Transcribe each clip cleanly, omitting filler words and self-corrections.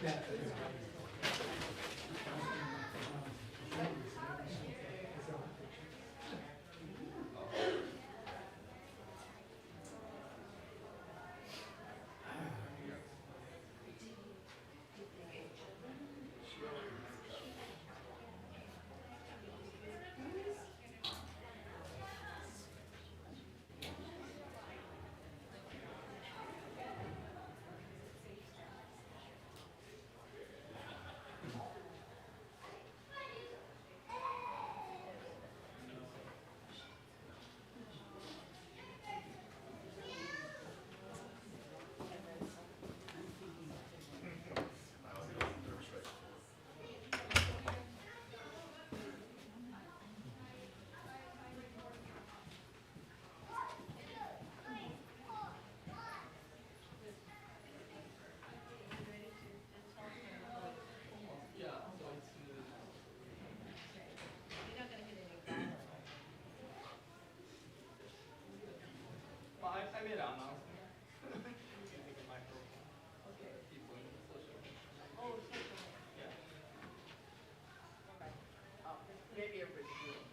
I made an announcement using the microphone. Okay. People in social media. Oh, social media. Yeah. All right. Maybe everybody's doing.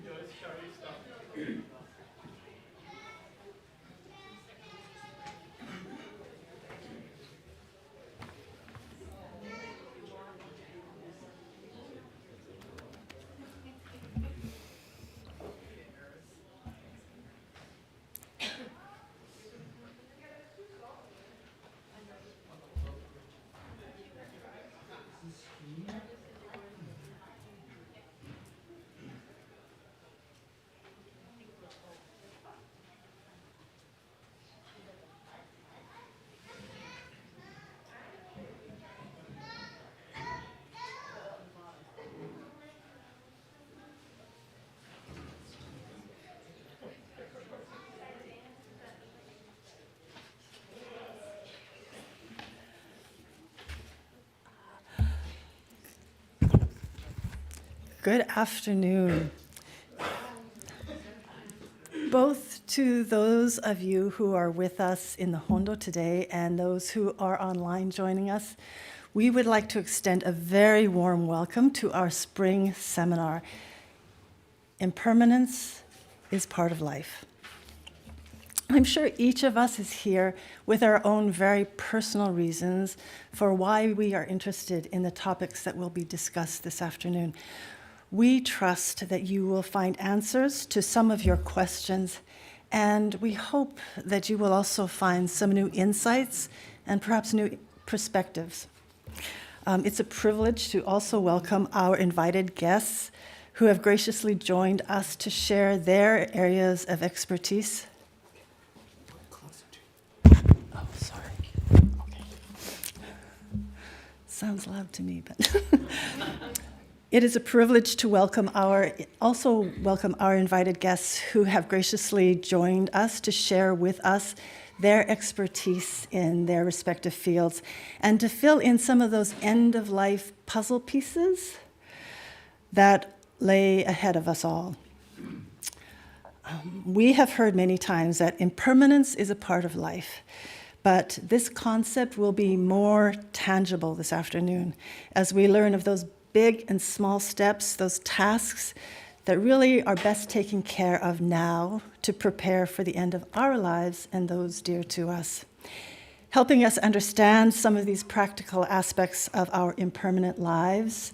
Just share your stuff. Good afternoon. Both to those of you who are with us in the Hondo today and those who are online joining us, we would like to extend a very warm welcome to our spring seminar. Impermanence is part of life. I'm sure each of us is here with our own very personal reasons for why we are interested in the topics that will be discussed this afternoon. We trust that you will find answers to some of your questions, and we hope that you will also find some new insights and perhaps new perspectives. It's a privilege to also welcome our invited guests who have graciously joined us to share their areas of expertise. Oh, sorry. Okay. Sounds loud to me, but it is a privilege to welcome our invited guests who have graciously joined us to share with us their expertise in their respective fields and to fill in some of those end-of-life puzzle pieces that lay ahead of us all. We have heard many times that impermanence is a part of life, but this concept will be more tangible this afternoon as we learn of those big and small steps, those tasks that really are best taken care of now to prepare for the end of our lives and those dear to us. Helping us understand some of these practical aspects of our impermanent lives,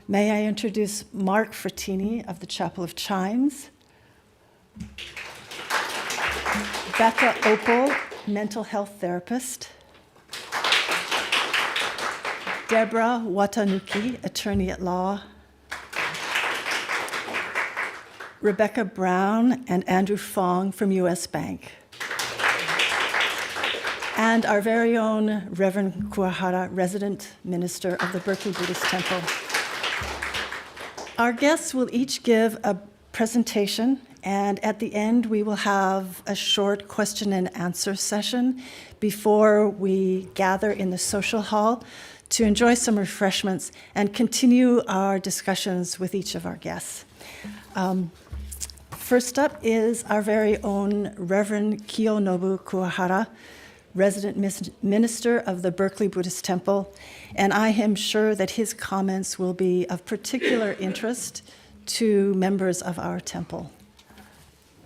may I introduce Mark Frattini of the Chapel of Chimes, Becca Opal, mental health therapist, Deborah Watanuki, attorney at law, Rebecca Brown and Andrew Fong from US Bank, and our very own Reverend Kuahara, resident minister of the Berkeley Buddhist Temple. Our guests will each give a presentation, and at the end we will have a short question and answer session before we gather in the social hall to enjoy some refreshments and continue our discussions with each of our guests. First up is our very own Reverend Kiyonobu Kuwahara, resident minister of the Berkeley Buddhist Temple, and I am sure that his comments will be of particular interest to members of our temple.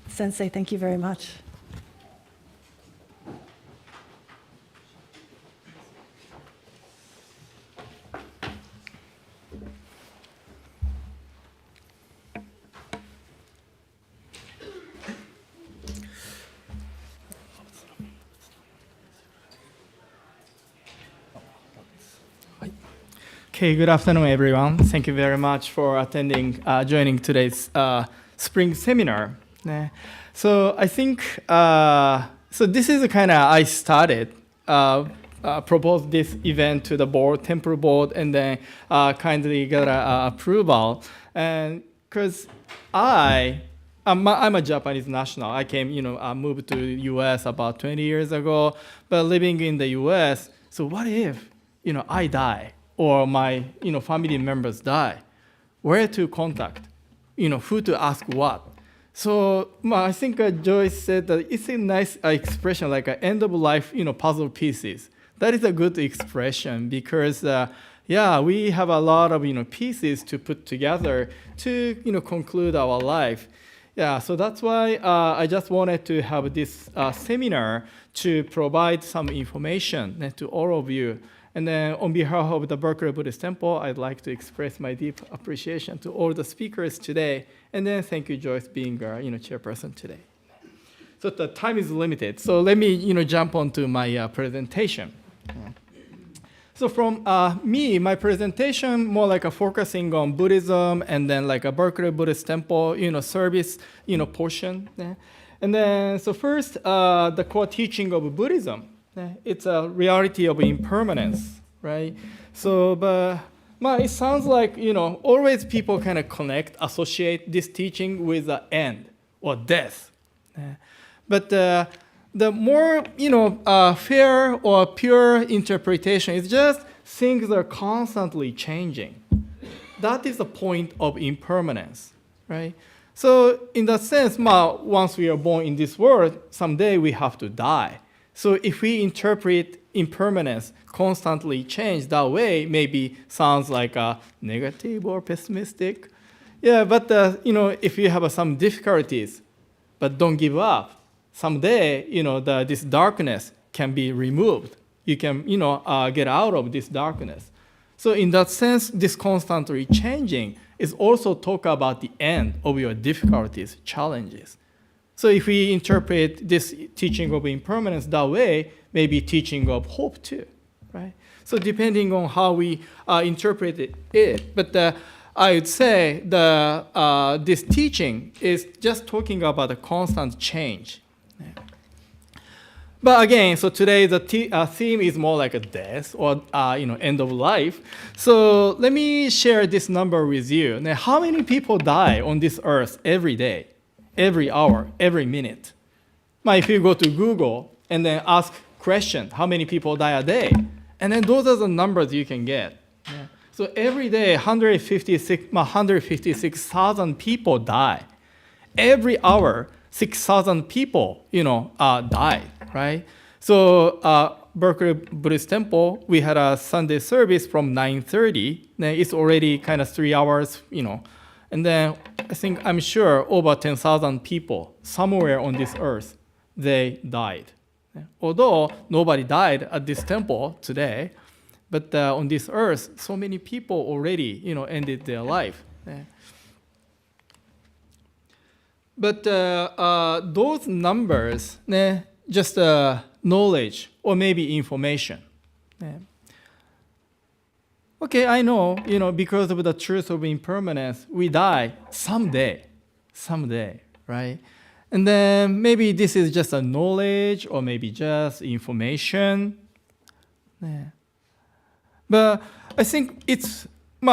Sensei, thank you very much. Okay, good afternoon, everyone. Thank you very much for attending, joining today's spring seminar. So I think, so this is kind of, I started, proposed this event to the board, temple board, and then kindly got approval. And because I'm a Japanese national. I came, moved to the US about 20 years ago, but living in the US, so what if, I die? Or my family members die, where to contact, who to ask what. So I think Joyce said that it's a nice expression, like an end of life, puzzle pieces. That is a good expression because, we have a lot of pieces to put together to conclude our life. Yeah, so that's why I just wanted to have this seminar to provide some information to all of you. And then on behalf of the Berkeley Buddhist Temple, I'd like to express my deep appreciation to all the speakers today. And then thank you, Joyce, being our chairperson today. So the time is limited. So let me jump onto my presentation. So from me, my presentation more like a focusing on Buddhism and then like a Berkeley Buddhist Temple service portion. And then so first the core teaching of Buddhism. It's a reality of impermanence, right? So, but it sounds like, always people kind of associate this teaching with the end or death. But the more, fair or pure interpretation is just things are constantly changing. That is the point of impermanence, right? So in that sense, once we are born in this world, someday we have to die. So if we interpret impermanence constantly change that way, maybe sounds like a negative or pessimistic. Yeah, but if you have some difficulties, but don't give up, someday this darkness can be removed. You can get out of this darkness. So in that sense, this constantly changing is also talk about the end of your difficulties, challenges. So if we interpret this teaching of impermanence that way, maybe teaching of hope too, right? So depending on how we interpret it. But I would say this teaching is just talking about a constant change. But again, so today the theme is more like a death or end of life. So let me share this number with you. Now, how many people die on this earth every day? Every hour, every minute. If you go to Google and then ask question, how many people die a day? And then those are the numbers you can get. Yeah. So every day, 156,000 people die. Every hour, 6,000 people, die, right? So Berkeley Buddhist Temple, we had a Sunday service from 9:30. It's already kind of 3 hours, And then I'm sure over 10,000 people somewhere on this earth, they died. Although nobody died at this temple today, but on this earth, so many people already, ended their life. But those numbers, just knowledge or maybe information. Okay, I know, because of the truth of impermanence, we die someday, right? And then maybe this is just a knowledge or maybe just information. Yeah. But I think it's,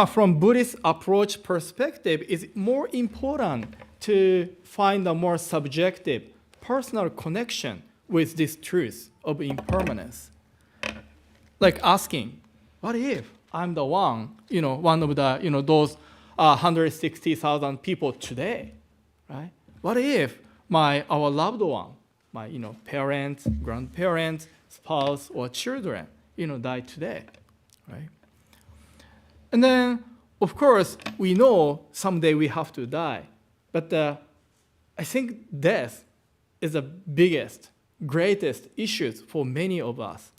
from Buddhist approach perspective, it's more important to find a more subjective, personal connection with this truth of impermanence. Like asking, what if I'm the one, one of the, those 160,000 people today, right? what if our loved one, my parents, grandparents, spouse, or children, die today, right? And then, of course, we know someday we have to die, but I think death is the biggest, greatest issues for many of us,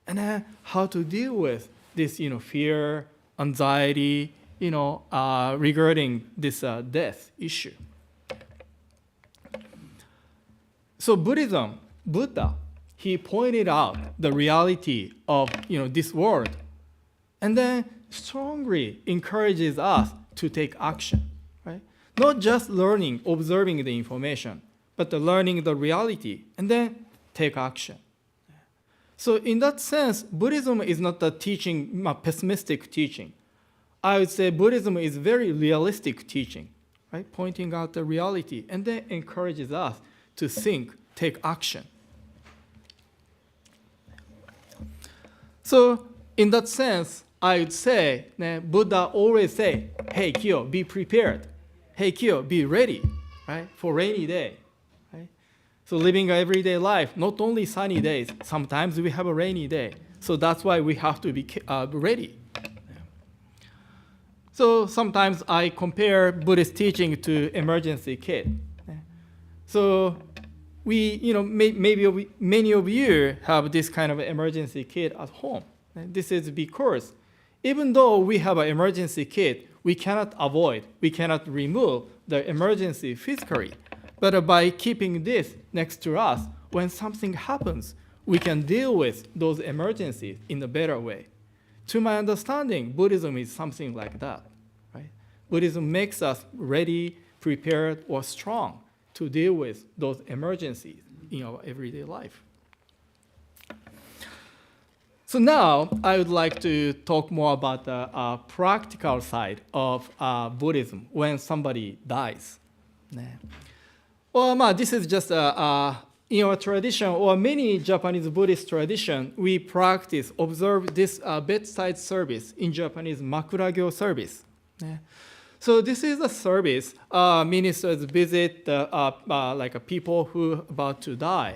and then how to deal with this, fear, anxiety, regarding this death issue. So Buddha, he pointed out the reality of this world, and then strongly encourages us to take action, right? Not just learning, observing the information, but learning the reality and then take action. So in that sense, Buddhism is not a teaching, a pessimistic teaching. I would say Buddhism is very realistic teaching, right? Pointing out the reality and then encourages us to think, take action. So in that sense, I would say, Buddha always say, hey, Kyo, be prepared. Hey, Kyo, be ready, right, for rainy day. Right? So living an everyday life, not only sunny days, sometimes we have a rainy day. So that's why we have to be ready. So sometimes I compare Buddhist teaching to emergency kit. So maybe many of you have this kind of emergency kit at home. And this is because even though we have an emergency kit, we cannot remove the emergency physically. But by keeping this next to us, when something happens, we can deal with those emergencies in a better way. To my understanding, Buddhism is something like that, right? Buddhism makes us ready, prepared, or strong to deal with those emergencies in our everyday life. So now I would like to talk more about the practical side of Buddhism when somebody dies. Well, this is just in our tradition, or many Japanese Buddhist tradition, we observe this bedside service in Japanese makuragyo service. So this is a service ministers visit people who are about to die,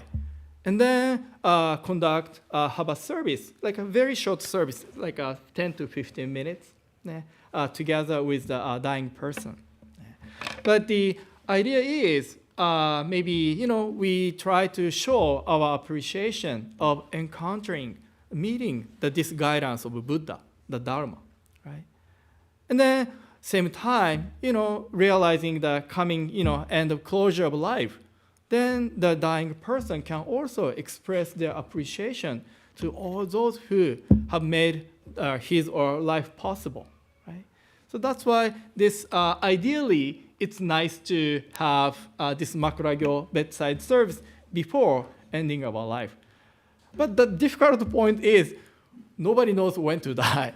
and then have a service, like a very short service, like 10 to 15 minutes, together with the dying person. But the idea is maybe we try to show our appreciation of meeting this guidance of Buddha, the Dharma, right? And then same time, realizing the coming, end of closure of life, then the dying person can also express their appreciation to all those who have made his or her life possible, right? So that's why this, ideally, it's nice to have this makuragyo bedside service before ending of our life. But the difficult point is nobody knows when to die.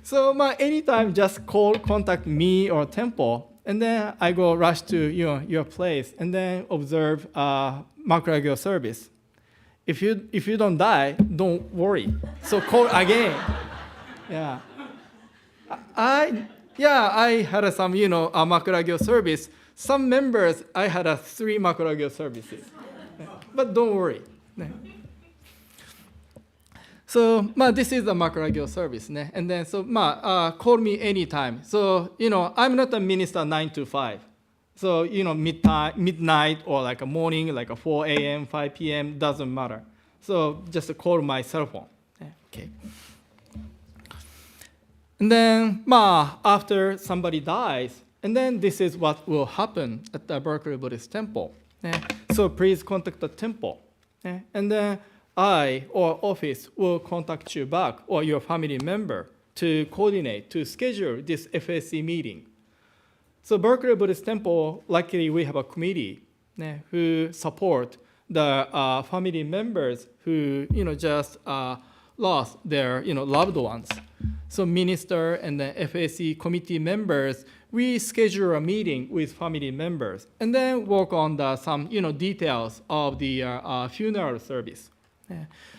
So anytime, just contact me or temple, and then I go rush to your place and then observe makuragyo service. If you don't die, don't worry. So call again. Yeah. I had some makuragyo service. Some members I had 3 makuragyo services, but don't worry. So this is the makuragyo service, and then call me anytime. So I'm not a minister 9 to 5. So midnight or like a morning, like a 4 a.m., 5 p.m. doesn't matter. So just call my cell phone. Okay. And then after somebody dies, and then this is what will happen at the Berkeley Buddhist Temple. So please contact the temple, and then I or office will contact you back or your family member to coordinate, to schedule this FSC meeting. So Berkeley Buddhist Temple, luckily we have a committee who support the family members who just lost their loved ones. So minister and the FSC committee members, we schedule a meeting with family members and then work on some details of the funeral service.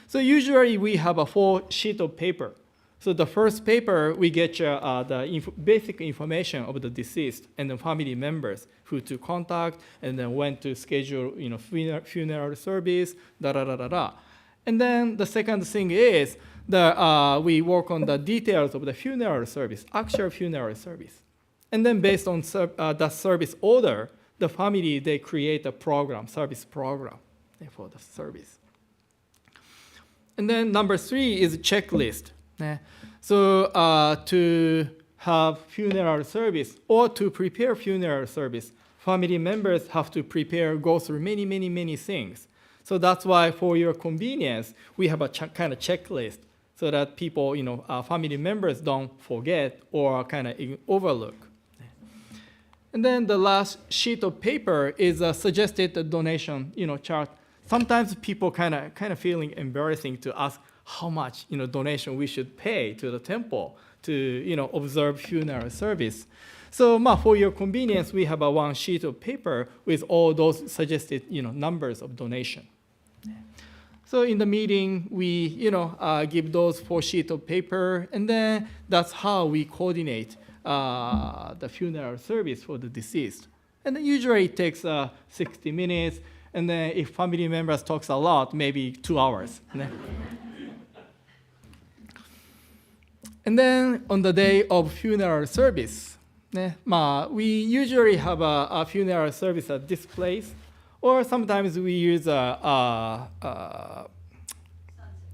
So usually we have a 4 sheet of paper. So the first paper, we get the basic information of the deceased and the family members, who to contact, and then when to schedule, funeral service, da. And then the second thing is we work on the details of the funeral service, actual funeral service. And then based on the service order, the family, they create a program, service program for the service. And then number 3 is checklist. So to have funeral service or to prepare funeral service, family members have to go through many things. So that's why, for your convenience, we have a kind of checklist so that people, family members don't forget or kind of overlook. And then the last sheet of paper is a suggested donation, chart. Sometimes people kind of feeling embarrassing to ask how much, donation we should pay to the temple to, observe funeral service. So for your convenience, we have one sheet of paper with all those suggested, numbers of donation. So in the meeting, we, give those 4 sheets of paper, and then that's how we coordinate the funeral service for the deceased. And then usually it takes 60 minutes, and then if family members talks a lot, maybe 2 hours. And then on the day of funeral service, we usually have a funeral service at this place, or sometimes we use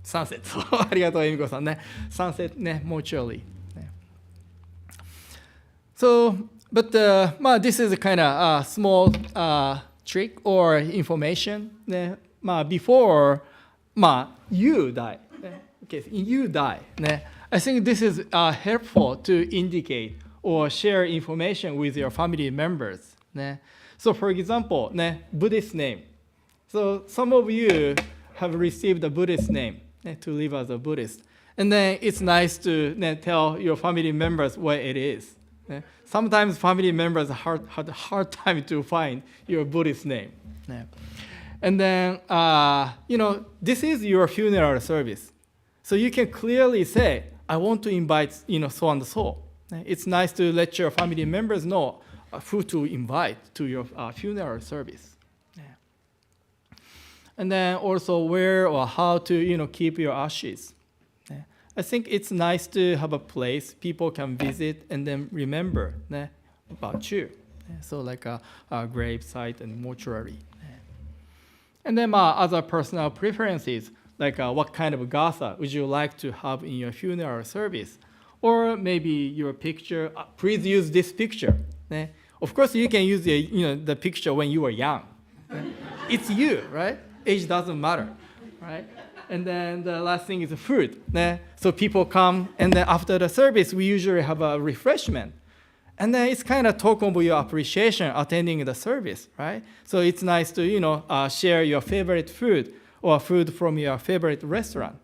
sunset. ありがとう、恵美子さんね。Sunset ね、mortuary. So, but this is a kind of small trick or information. Before you die, okay, you die. I think this is helpful to indicate or share information with your family members. So for example, Buddhist name. So some of you have received a Buddhist name to live as a Buddhist. And then it's nice to tell your family members what it is. Sometimes family members had a hard time to find your Buddhist name. And then, this is your funeral service. So you can clearly say, I want to invite, so and so. It's nice to let your family members know who to invite to your funeral service. And then also where or how to, keep your ashes. I think it's nice to have a place people can visit and then remember about you. So like a grave site and mortuary. And then other personal preferences, like what kind of gasa would you like to have in your funeral service? Or maybe your picture, please use this picture. Of course, you can use the picture when you were young. It's you, right? Age doesn't matter, right? And then the last thing is the food. So people come, and then after the service, we usually have a refreshment. And then it's kind of token of your appreciation attending the service, right? So it's nice to, share your favorite food or food from your favorite restaurant.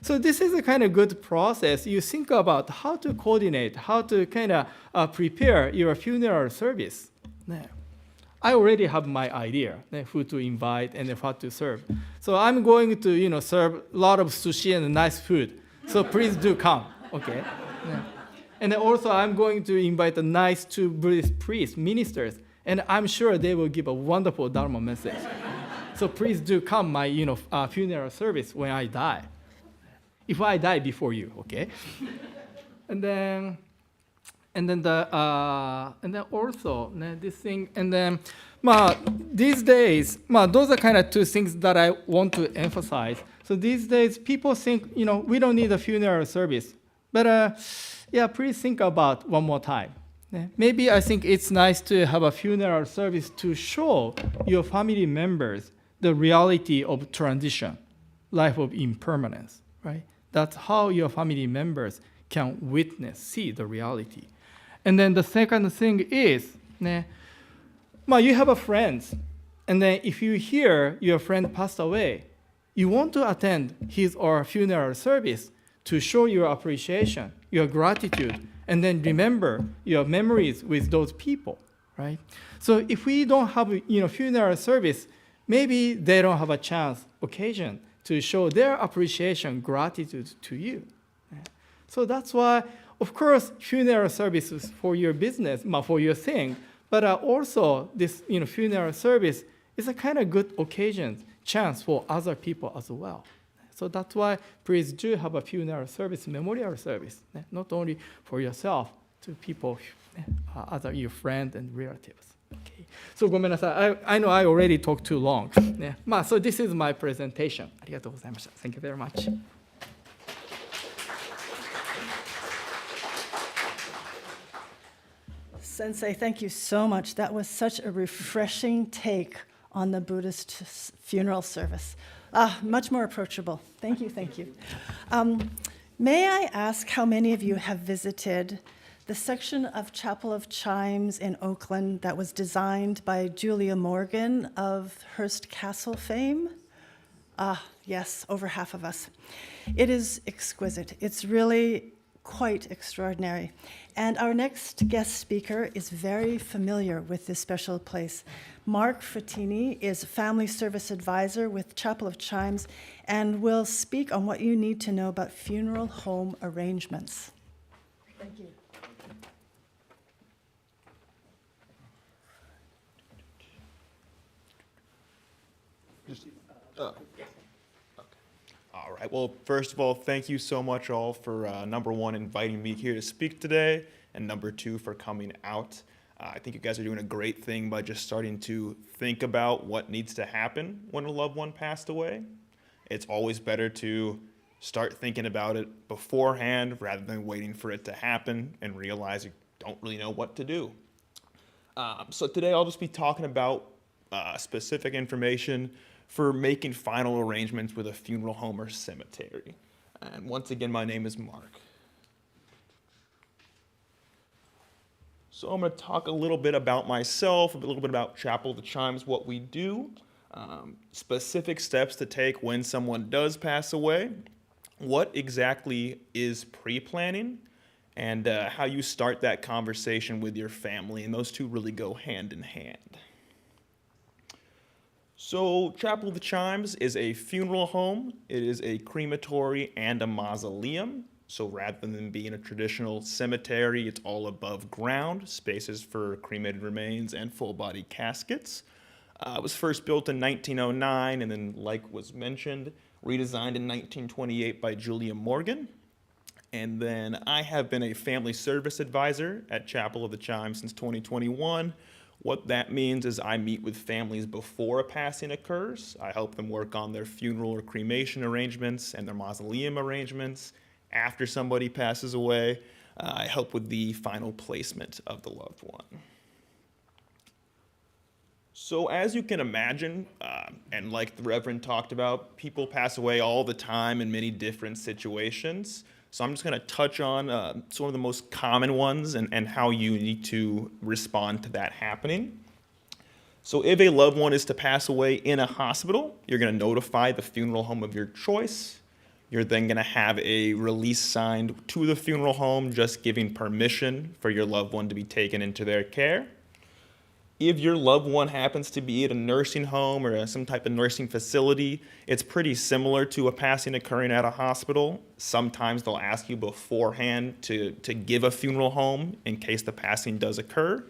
So this is a kind of good process. You think about how to coordinate, how to kind of prepare your funeral service. I already have my idea, who to invite and what to serve. So I'm going to, serve a lot of sushi and nice food. So please do come, okay? And then also I'm going to invite a nice 2 Buddhist priests, ministers, and I'm sure they will give a wonderful Dharma message. So please do come my, funeral service when I die. If I die before you, okay? and then also this thing, and then these days, those are kind of 2 things that I want to emphasize. So these days, people think, we don't need a funeral service. But please think about one more time. Maybe I think it's nice to have a funeral service to show your family members the reality of transition, life of impermanence, right? That's how your family members can witness, see the reality. And then the second thing is, you have a friend, and then if you hear your friend passed away, you want to attend his or her funeral service to show your appreciation, your gratitude, and then remember your memories with those people, right? So if we don't have funeral service, maybe they don't have a occasion to show their appreciation, gratitude to you. So that's why, of course, funeral services for your business, for your thing, but also this funeral service is a kind of good occasion, chance for other people as well. So that's why please do have a funeral service, memorial service, not only for yourself, to people, other your friends and relatives. Okay. So ごめんなさい. I know I already talked too long. So this is my presentation. ありがとうございました. Thank you very much. Sensei, thank you so much. That was such a refreshing take on the Buddhist funeral service. Much more approachable. Thank you, thank you. May I ask how many of you have visited the section of Chapel of Chimes in Oakland that was designed by Julia Morgan of Hearst Castle fame? Yes, over half of us. It is exquisite. It's really quite extraordinary. And our next guest speaker is very familiar with this special place. Mark Frattini is Family Service Advisor with Chapel of Chimes and will speak on what you need to know about funeral home arrangements. Thank you. All right. Well, first of all, thank you so much all for, number one, inviting me here to speak today, and number two, for coming out. I think you guys are doing a great thing by just starting to think about what needs to happen when a loved one passed away. It's always better to start thinking about it beforehand rather than waiting for it to happen and realize you don't really know what to do. So today I'll just be talking about specific information for making final arrangements with a funeral home or cemetery. And once again, my name is Mark. So I'm going to talk a little bit about myself, a little bit about Chapel of the Chimes, what we do, specific steps to take when someone does pass away, what exactly is pre-planning, and how you start that conversation with your family, and those two really go hand in hand. So Chapel of the Chimes is a funeral home. It is a crematory and a mausoleum. So rather than being a traditional cemetery, it's all above ground, spaces for cremated remains and full-body caskets. It was first built in 1909 and then, like was mentioned, redesigned in 1928 by Julia Morgan. And then I have been a family service advisor at Chapel of the Chimes since 2021. What that means is I meet with families before a passing occurs. I help them work on their funeral or cremation arrangements and their mausoleum arrangements. After somebody passes away, I help with the final placement of the loved one. So as you can imagine, and like the Reverend talked about, people pass away all the time in many different situations. So I'm just going to touch on some of the most common ones and how you need to respond to that happening. So if a loved one is to pass away in a hospital, you're going to notify the funeral home of your choice. You're then going to have a release signed to the funeral home, just giving permission for your loved one to be taken into their care. If your loved one happens to be at a nursing home or some type of nursing facility, it's pretty similar to a passing occurring at a hospital. Sometimes they'll ask you beforehand to give a funeral home in case the passing does occur.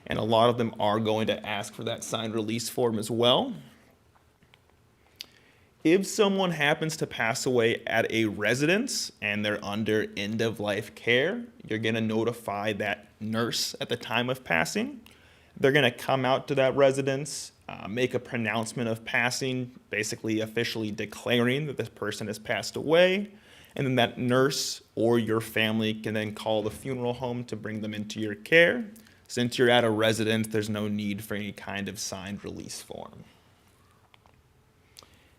And a lot of them are going to ask for that signed release form as well. If someone happens to pass away at a residence and they're under end-of-life care, you're going to notify that nurse at the time of passing. They're going to come out to that residence, make a pronouncement of passing, basically officially declaring that this person has passed away, and then that nurse or your family can then call the funeral home to bring them into your care. Since you're at a residence, there's no need for any kind of signed release form.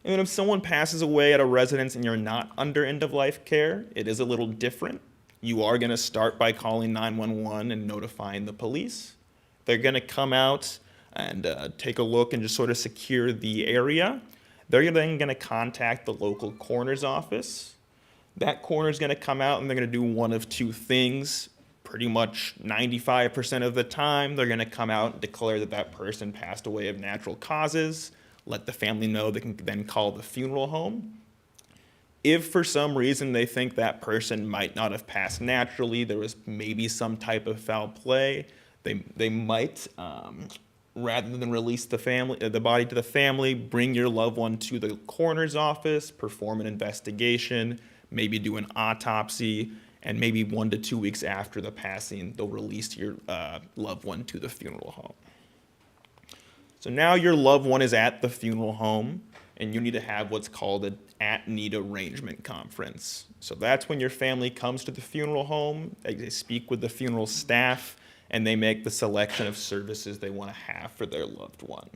And then if someone passes away at a residence and you're not under end-of-life care, it is a little different. You are going to start by calling 911 and notifying the police. They're going to come out and take a look and just sort of secure the area. They're then going to contact the local coroner's office. That coroner's going to come out and they're going to do one of two things. Pretty much 95% of the time, they're going to come out and declare that that person passed away of natural causes, let the family know they can then call the funeral home. If for some reason they think that person might not have passed naturally, there was maybe some type of foul play, they might, rather than release the body to the family, bring your loved one to the coroner's office, perform an investigation, maybe do an autopsy, and maybe 1 to 2 weeks after the passing, they'll release your loved one to the funeral home. So now your loved one is at the funeral home, and you need to have what's called an at-need arrangement conference. So that's when your family comes to the funeral home, they speak with the funeral staff, and they make the selection of services they want to have for their loved one.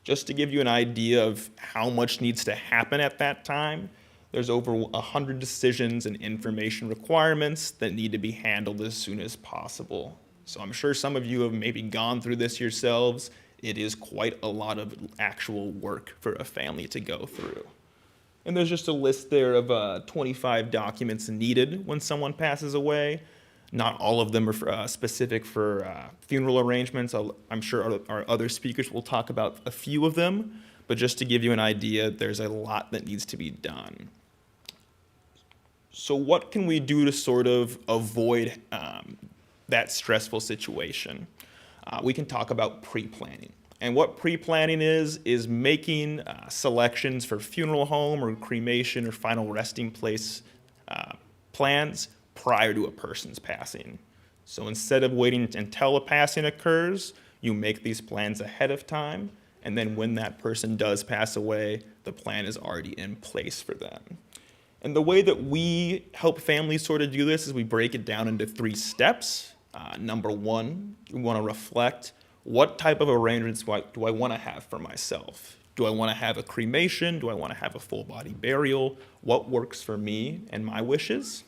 Just to give you an idea of how much needs to happen at that time, there's over 100 decisions and information requirements that need to be handled as soon as possible. So I'm sure some of you have maybe gone through this yourselves. It is quite a lot of actual work for a family to go through. And there's just a list there of 25 documents needed when someone passes away. Not all of them are specific for funeral arrangements. I'm sure our other speakers will talk about a few of them, but just to give you an idea, there's a lot that needs to be done. So what can we do to sort of avoid that stressful situation? We can talk about pre-planning. And what pre-planning is making selections for funeral home or cremation or final resting place plans prior to a person's passing. So instead of waiting until a passing occurs, you make these plans ahead of time, and then when that person does pass away, the plan is already in place for them. And the way that we help families sort of do this is we break it down into 3 steps. Number 1, you want to reflect, what type of arrangements do I want to have for myself? Do I want to have a cremation? Do I want to have a full body burial? What works for me and my wishes?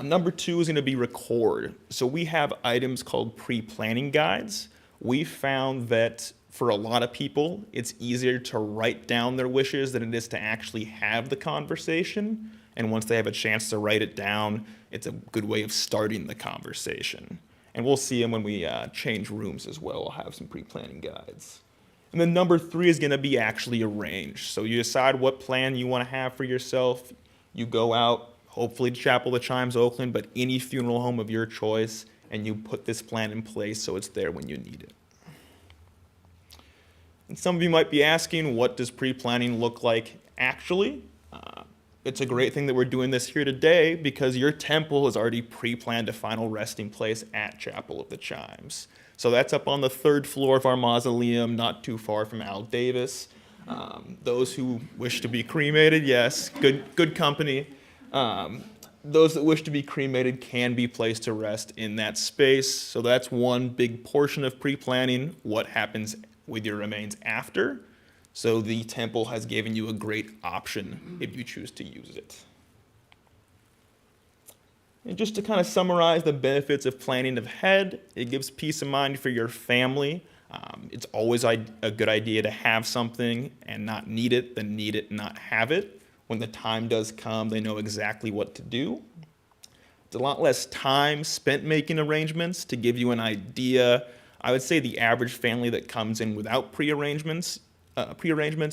Number 2 is going to be record. So we have items called pre-planning guides. We found that for a lot of people, it's easier to write down their wishes than it is to actually have the conversation. And once they have a chance to write it down, it's a good way of starting the conversation. And we'll see them when we change rooms as well. We'll have some pre-planning guides. And then number 3 is going to be actually arranged. So you decide what plan you want to have for yourself. You go out, hopefully to Chapel of the Chimes, Oakland, but any funeral home of your choice, and you put this plan in place so it's there when you need it. And some of you might be asking, what does pre-planning look like actually? It's a great thing that we're doing this here today because your temple has already pre-planned a final resting place at Chapel of the Chimes. So that's up on the 3rd floor of our mausoleum, not too far from Al Davis. Those who wish to be cremated, yes, good company. Those that wish to be cremated can be placed to rest in that space. So that's one big portion of pre-planning, what happens with your remains after. So the temple has given you a great option if you choose to use it. And just to kind of summarize the benefits of planning ahead, it gives peace of mind for your family. It's always a good idea to have something and not need it than need it and not have it. When the time does come, they know exactly what to do. It's a lot less time spent making arrangements. To give you an idea, I would say the average family that comes in without pre-arrangements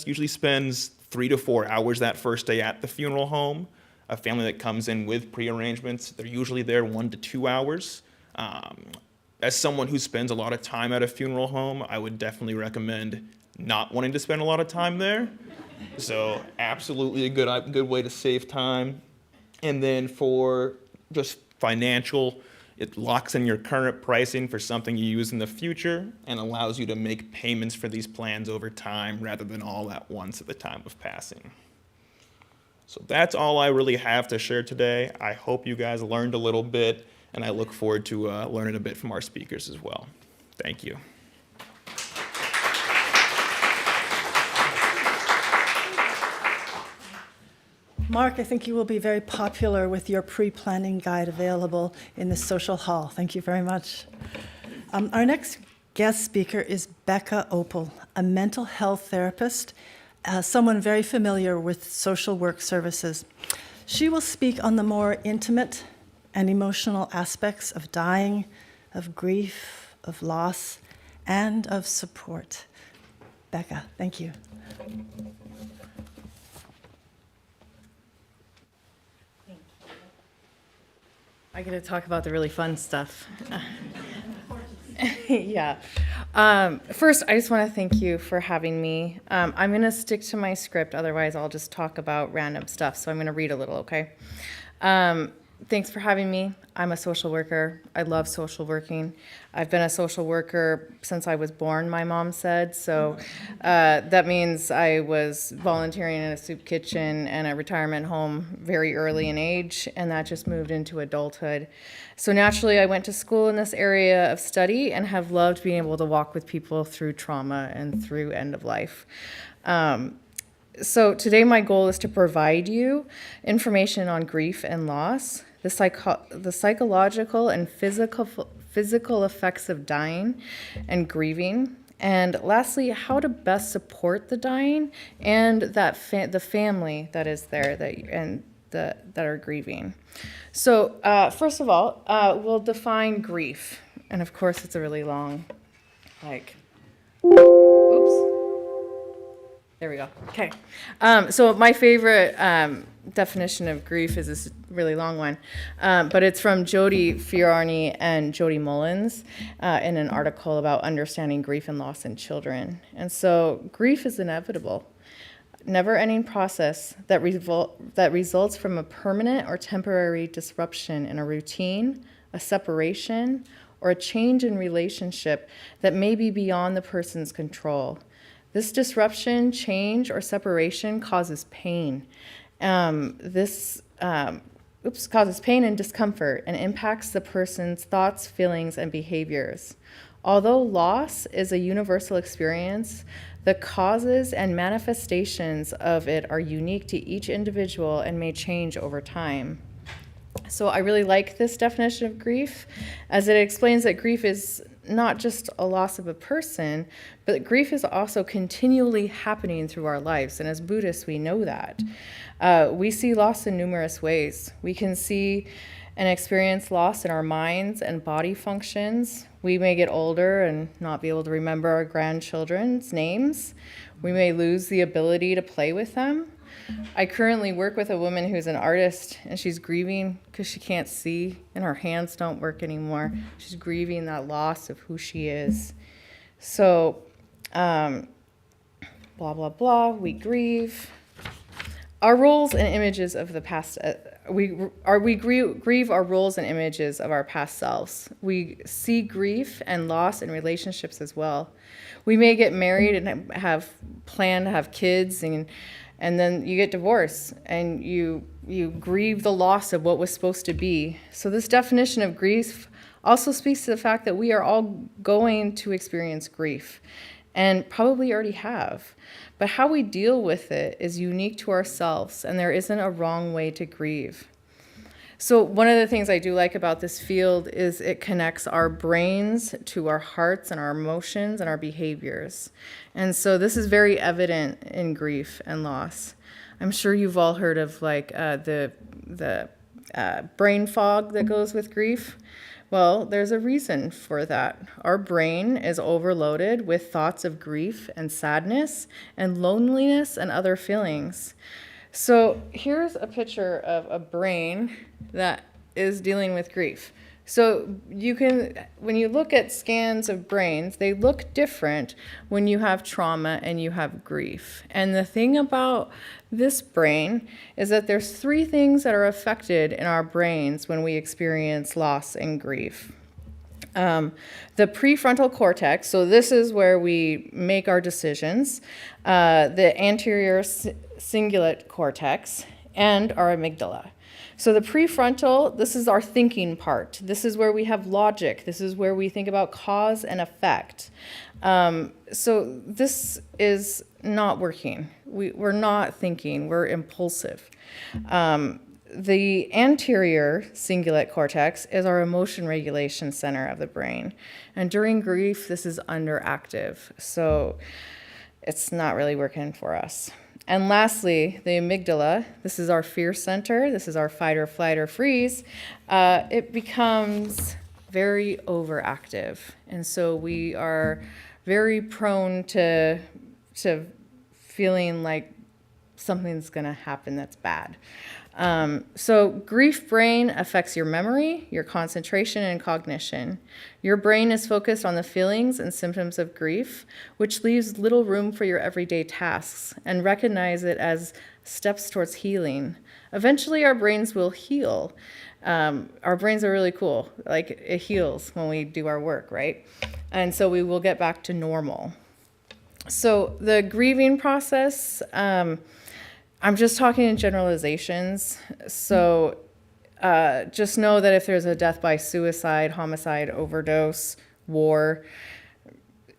usually spends 3 to 4 hours that first day at the funeral home. A family that comes in with pre-arrangements, they're usually there 1 to 2 hours. As someone who spends a lot of time at a funeral home, I would definitely recommend not wanting to spend a lot of time there. So absolutely a good way to save time. And then for just financial, it locks in your current pricing for something you use in the future and allows you to make payments for these plans over time rather than all at once at the time of passing. So that's all I really have to share today. I hope you guys learned a little bit, and I look forward to learning a bit from our speakers as well. Thank you. Mark, I think you will be very popular with your pre-planning guide available in the social hall. Thank you very much. Our next guest speaker is Becca Opel, a mental health therapist, someone very familiar with social work services. She will speak on the more intimate and emotional aspects of dying, of grief, of loss, and of support. Becca, thank you. I get to talk about the really fun stuff. Yeah. First, I just want to thank you for having me. I'm going to stick to my script, otherwise I'll just talk about random stuff. So I'm going to read a little, okay? Thanks for having me. I'm a social worker. I love social working. I've been a social worker since I was born, my mom said. So that means I was volunteering in a soup kitchen and a retirement home very early in age, and that just moved into adulthood. So naturally, I went to school in this area of study and have loved being able to walk with people through trauma and through end of life. So today my goal is to provide you information on grief and loss, the psychological and physical effects of dying and grieving, and lastly, how to best support the dying and the family that is there that are grieving. So first of all, we'll define grief, and of course it's a really long, oops. There we go. Okay. So my favorite definition of grief is this really long one, but it's from Jody Fiorani and Jody Mullins in an article about understanding grief and loss in children. And so grief is inevitable, never-ending process that results from a permanent or temporary disruption in a routine, a separation, or a change in relationship that may be beyond the person's control. This disruption, change, or separation causes pain. Causes pain and discomfort and impacts the person's thoughts, feelings, and behaviors. Although loss is a universal experience, the causes and manifestations of it are unique to each individual and may change over time. So I really like this definition of grief, as it explains that grief is not just a loss of a person, but grief is also continually happening through our lives. And as Buddhists, we know that. We see loss in numerous ways. We can see and experience loss in our minds and body functions. We may get older and not be able to remember our grandchildren's names. We may lose the ability to play with them. I currently work with a woman who's an artist, and she's grieving because she can't see and her hands don't work anymore. She's grieving that loss of who she is. So, blah, blah, blah, we grieve. Our roles and images of the past, we grieve our roles and images of our past selves. We see grief and loss in relationships as well. We may get married and have planned to have kids, and then you get divorced and you grieve the loss of what was supposed to be. So this definition of grief also speaks to the fact that we are all going to experience grief and probably already have. But how we deal with it is unique to ourselves, and there isn't a wrong way to grieve. So one of the things I do like about this field is it connects our brains to our hearts and our emotions and our behaviors. And so this is very evident in grief and loss. I'm sure you've all heard of the brain fog that goes with grief. Well, there's a reason for that. Our brain is overloaded with thoughts of grief and sadness and loneliness and other feelings. So here's a picture of a brain that is dealing with grief. So when you look at scans of brains, they look different when you have trauma and you have grief. And the thing about this brain is that there's 3 things that are affected in our brains when we experience loss and grief. The prefrontal cortex, so this is where we make our decisions, the anterior cingulate cortex, and our amygdala. So the prefrontal, this is our thinking part. This is where we have logic. This is where we think about cause and effect. So this is not working. We're not thinking. We're impulsive. The anterior cingulate cortex is our emotion regulation center of the brain. And during grief, this is underactive. So it's not really working for us. And lastly, the amygdala, this is our fear center. This is our fight or flight or freeze. It becomes very overactive. And so we are very prone to feeling like something's going to happen that's bad. So grief brain affects your memory, your concentration, and cognition. Your brain is focused on the feelings and symptoms of grief, which leaves little room for your everyday tasks, and recognize it as steps towards healing. Eventually, our brains will heal. Our brains are really cool. Like, it heals when we do our work, right? And so we will get back to normal. So the grieving process, I'm just talking in generalizations. So just know that if there's a death by suicide, homicide, overdose, war,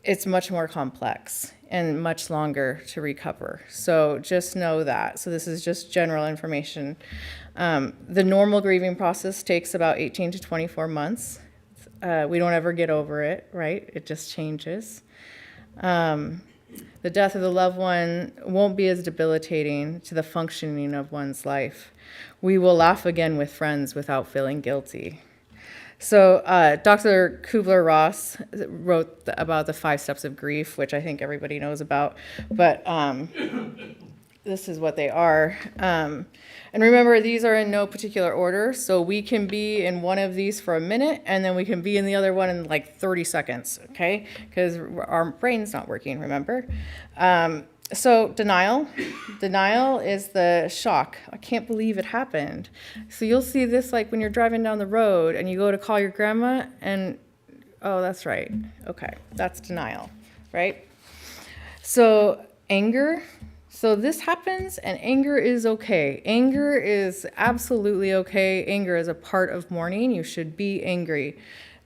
it's much more complex and much longer to recover. So just know that. So this is just general information. The normal grieving process takes about 18 to 24 months. We don't ever get over it, right? It just changes. The death of the loved one won't be as debilitating to the functioning of one's life. We will laugh again with friends without feeling guilty. So Dr. Kubler-Ross wrote about the 5 steps of grief, which I think everybody knows about, but this is what they are. And remember, these are in no particular order, so we can be in one of these for a minute, and then we can be in the other one in like 30 seconds, okay? Because our brain's not working, remember? So denial. Denial is the shock. I can't believe it happened. So you'll see this like when you're driving down the road and you go to call your grandma and, oh, that's right. Okay, that's denial, right? So anger. So this happens and anger is okay. Anger is absolutely okay. Anger is a part of mourning. You should be angry.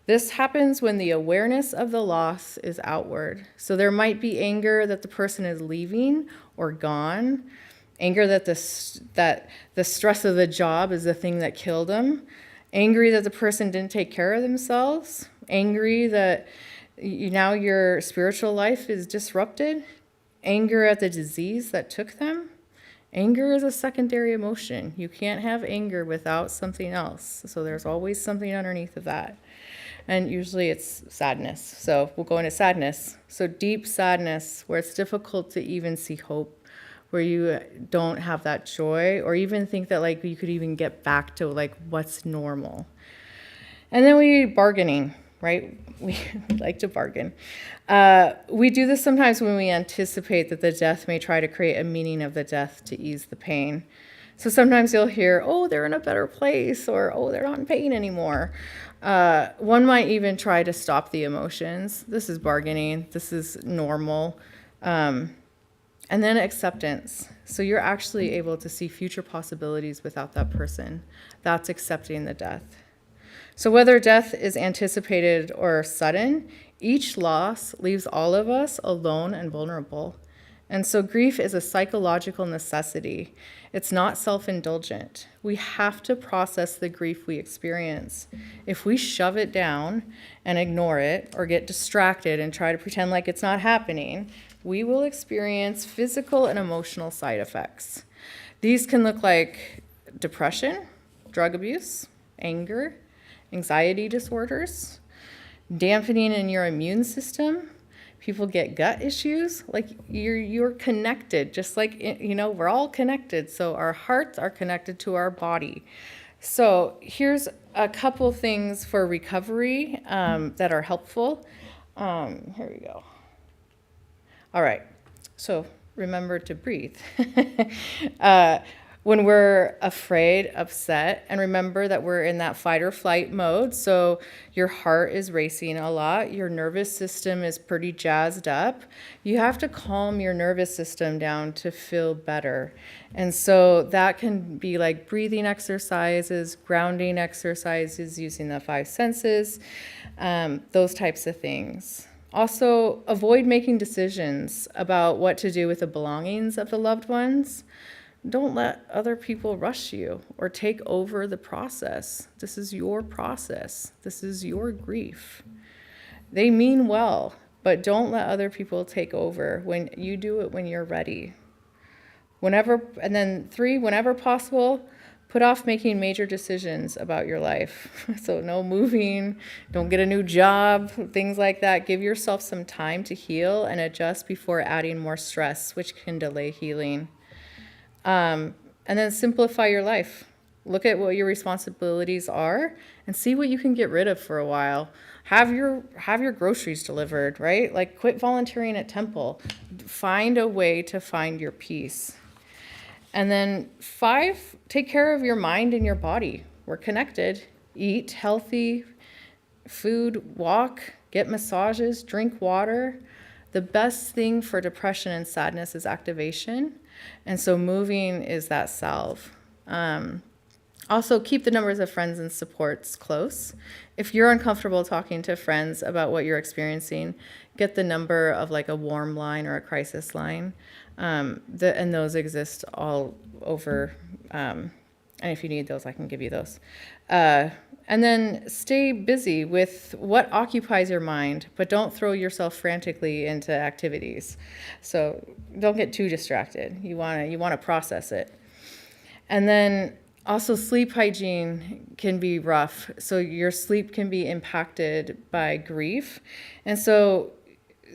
This happens when the awareness of the loss is outward. So there might be anger that the person is leaving or gone, anger that the stress of the job is the thing that killed them, angry that the person didn't take care of themselves, angry that now your spiritual life is disrupted, anger at the disease that took them. Anger is a secondary emotion. You can't have anger without something else. So there's always something underneath of that. And usually it's sadness. So we'll go into sadness. So deep sadness, where it's difficult to even see hope, where you don't have that joy, or even think that like you could even get back to like what's normal. And then bargaining, right? We like to bargain. We do this sometimes when we anticipate that the death may try to create a meaning of the death to ease the pain. So sometimes you'll hear, oh, they're in a better place, or oh, they're not in pain anymore. One might even try to stop the emotions. This is bargaining. This is normal. And then acceptance. So you're actually able to see future possibilities without that person. That's accepting the death. So whether death is anticipated or sudden, each loss leaves all of us alone and vulnerable. And so grief is a psychological necessity. It's not self-indulgent. We have to process the grief we experience. If we shove it down and ignore it or get distracted and try to pretend like it's not happening, we will experience physical and emotional side effects. These can look like depression, drug abuse, anger, anxiety disorders, dampening in your immune system. People get gut issues. Like you're connected, just like, we're all connected. So our hearts are connected to our body. So here's a couple things for recovery that are helpful. Here we go. All right. So remember to breathe. When we're afraid, upset, and remember that we're in that fight or flight mode, so your heart is racing a lot, your nervous system is pretty jazzed up, you have to calm your nervous system down to feel better. And so that can be like breathing exercises, grounding exercises, using the 5 senses, those types of things. Also, avoid making decisions about what to do with the belongings of the loved ones. Don't let other people rush you or take over the process. This is your process. This is your grief. They mean well, but don't let other people take over. When you do it when you're ready. And then 3, whenever possible, put off making major decisions about your life. So no moving, don't get a new job, things like that. Give yourself some time to heal and adjust before adding more stress, which can delay healing. And And then simplify your life. Look at what your responsibilities are and see what you can get rid of for a while. Have your groceries delivered, right? Like, quit volunteering at temple. Find a way to find your peace. And then 5, take care of your mind and your body. We're connected. Eat healthy food, walk, get massages, drink water. The best thing for depression and sadness is activation. And so moving is that salve. Also, keep the numbers of friends and supports close. If you're uncomfortable talking to friends about what you're experiencing, get the number of like a warm line or a crisis line. And those exist all over. And if you need those, I can give you those. And then stay busy with what occupies your mind, but don't throw yourself frantically into activities. So don't get too distracted. You want to process it. And then also, sleep hygiene can be rough. So your sleep can be impacted by grief. And so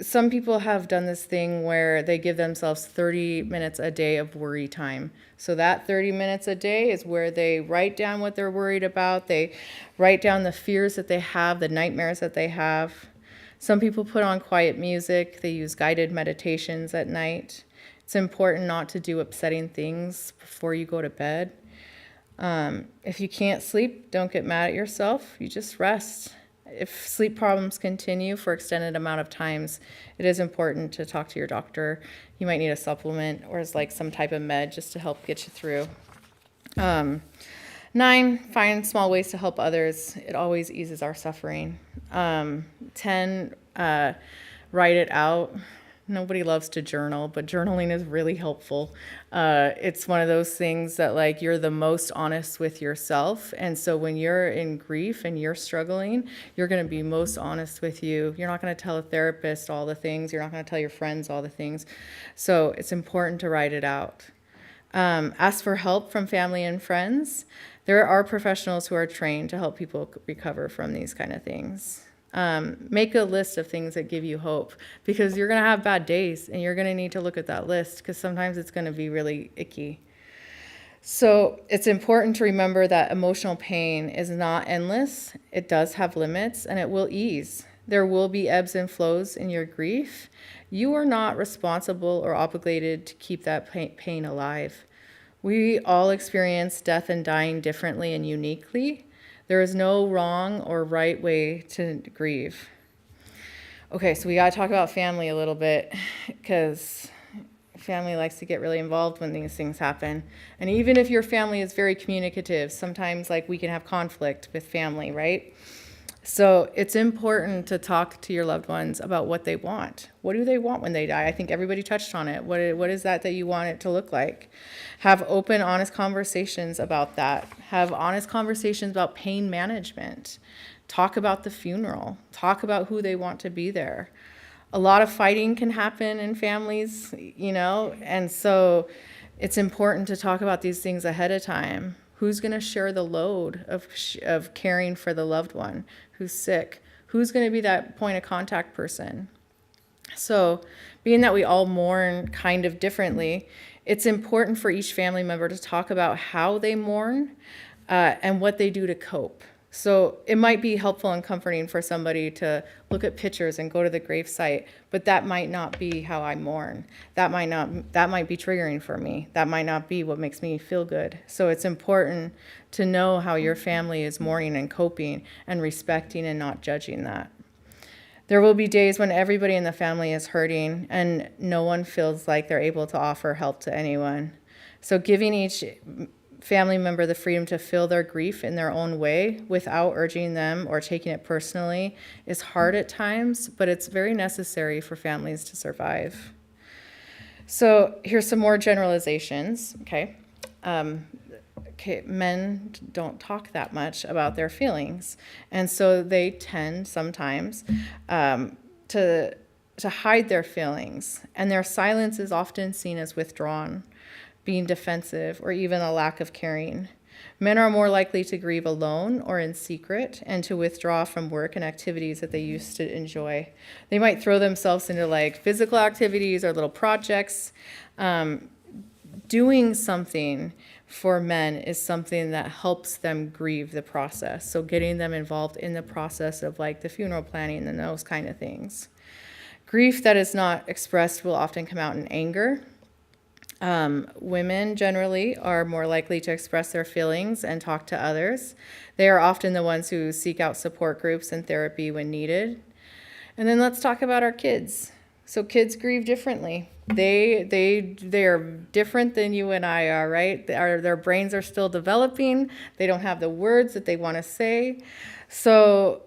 some people have done this thing where they give themselves 30 minutes a day of worry time. So that 30 minutes a day is where they write down what they're worried about. They write down the fears that they have, the nightmares that they have. Some people put on quiet music. They use guided meditations at night. It's important not to do upsetting things before you go to bed. If you can't sleep, don't get mad at yourself. You just rest. If sleep problems continue for extended amount of times, it is important to talk to your doctor. You might need a supplement or like some type of med just to help get you through. 9, find small ways to help others. It always eases our suffering. 10, write it out. Nobody loves to journal, but journaling is really helpful. It's one of those things that like you're the most honest with yourself. And so when you're in grief and you're struggling, you're going to be most honest with you. You're not going to tell a therapist all the things. You're not going to tell your friends all the things. So it's important to write it out. Ask for help from family and friends. There are professionals who are trained to help people recover from these kind of things. Make a list of things that give you hope, because you're going to have bad days and you're going to need to look at that list because sometimes it's going to be really icky. So it's important to remember that emotional pain is not endless. It does have limits and it will ease. There will be ebbs and flows in your grief. You are not responsible or obligated to keep that pain alive. We all experience death and dying differently and uniquely. There is no wrong or right way to grieve. Okay, so we got to talk about family a little bit, because family likes to get really involved when these things happen. And even if your family is very communicative, sometimes like we can have conflict with family, right? So it's important to talk to your loved ones about what they want. What do they want when they die? I think everybody touched on it. What is that you want it to look like? Have open, honest conversations about that. Have honest conversations about pain management. Talk about the funeral. Talk about who they want to be there. A lot of fighting can happen in families, and so it's important to talk about these things ahead of time. Who's going to share the load of caring for the loved one who's sick? Who's going to be that point of contact person? So, being that we all mourn kind of differently, it's important for each family member to talk about how they mourn and what they do to cope. So it might be helpful and comforting for somebody to look at pictures and go to the gravesite, but that might not be how I mourn. That might be triggering for me. That might not be what makes me feel good. So it's important to know how your family is mourning and coping and respecting and not judging that. There will be days when everybody in the family is hurting and no one feels like they're able to offer help to anyone. So giving each family member the freedom to feel their grief in their own way without urging them or taking it personally is hard at times, but it's very necessary for families to survive. So here's some more generalizations, okay? Men don't talk that much about their feelings, and so they tend sometimes to hide their feelings, and their silence is often seen as withdrawn, being defensive, or even a lack of caring. Men are more likely to grieve alone or in secret and to withdraw from work and activities that they used to enjoy. They might throw themselves into like physical activities or little projects, doing something for men is something that helps them grieve the process. So getting them involved in the process of like the funeral planning and those kind of things. Grief that is not expressed will often come out in anger. Women generally are more likely to express their feelings and talk to others. They are often the ones who seek out support groups and therapy when needed. And then let's talk about our kids. So kids grieve differently. They are different than you and I are, right? Their brains are still developing. They don't have the words that they want to say. So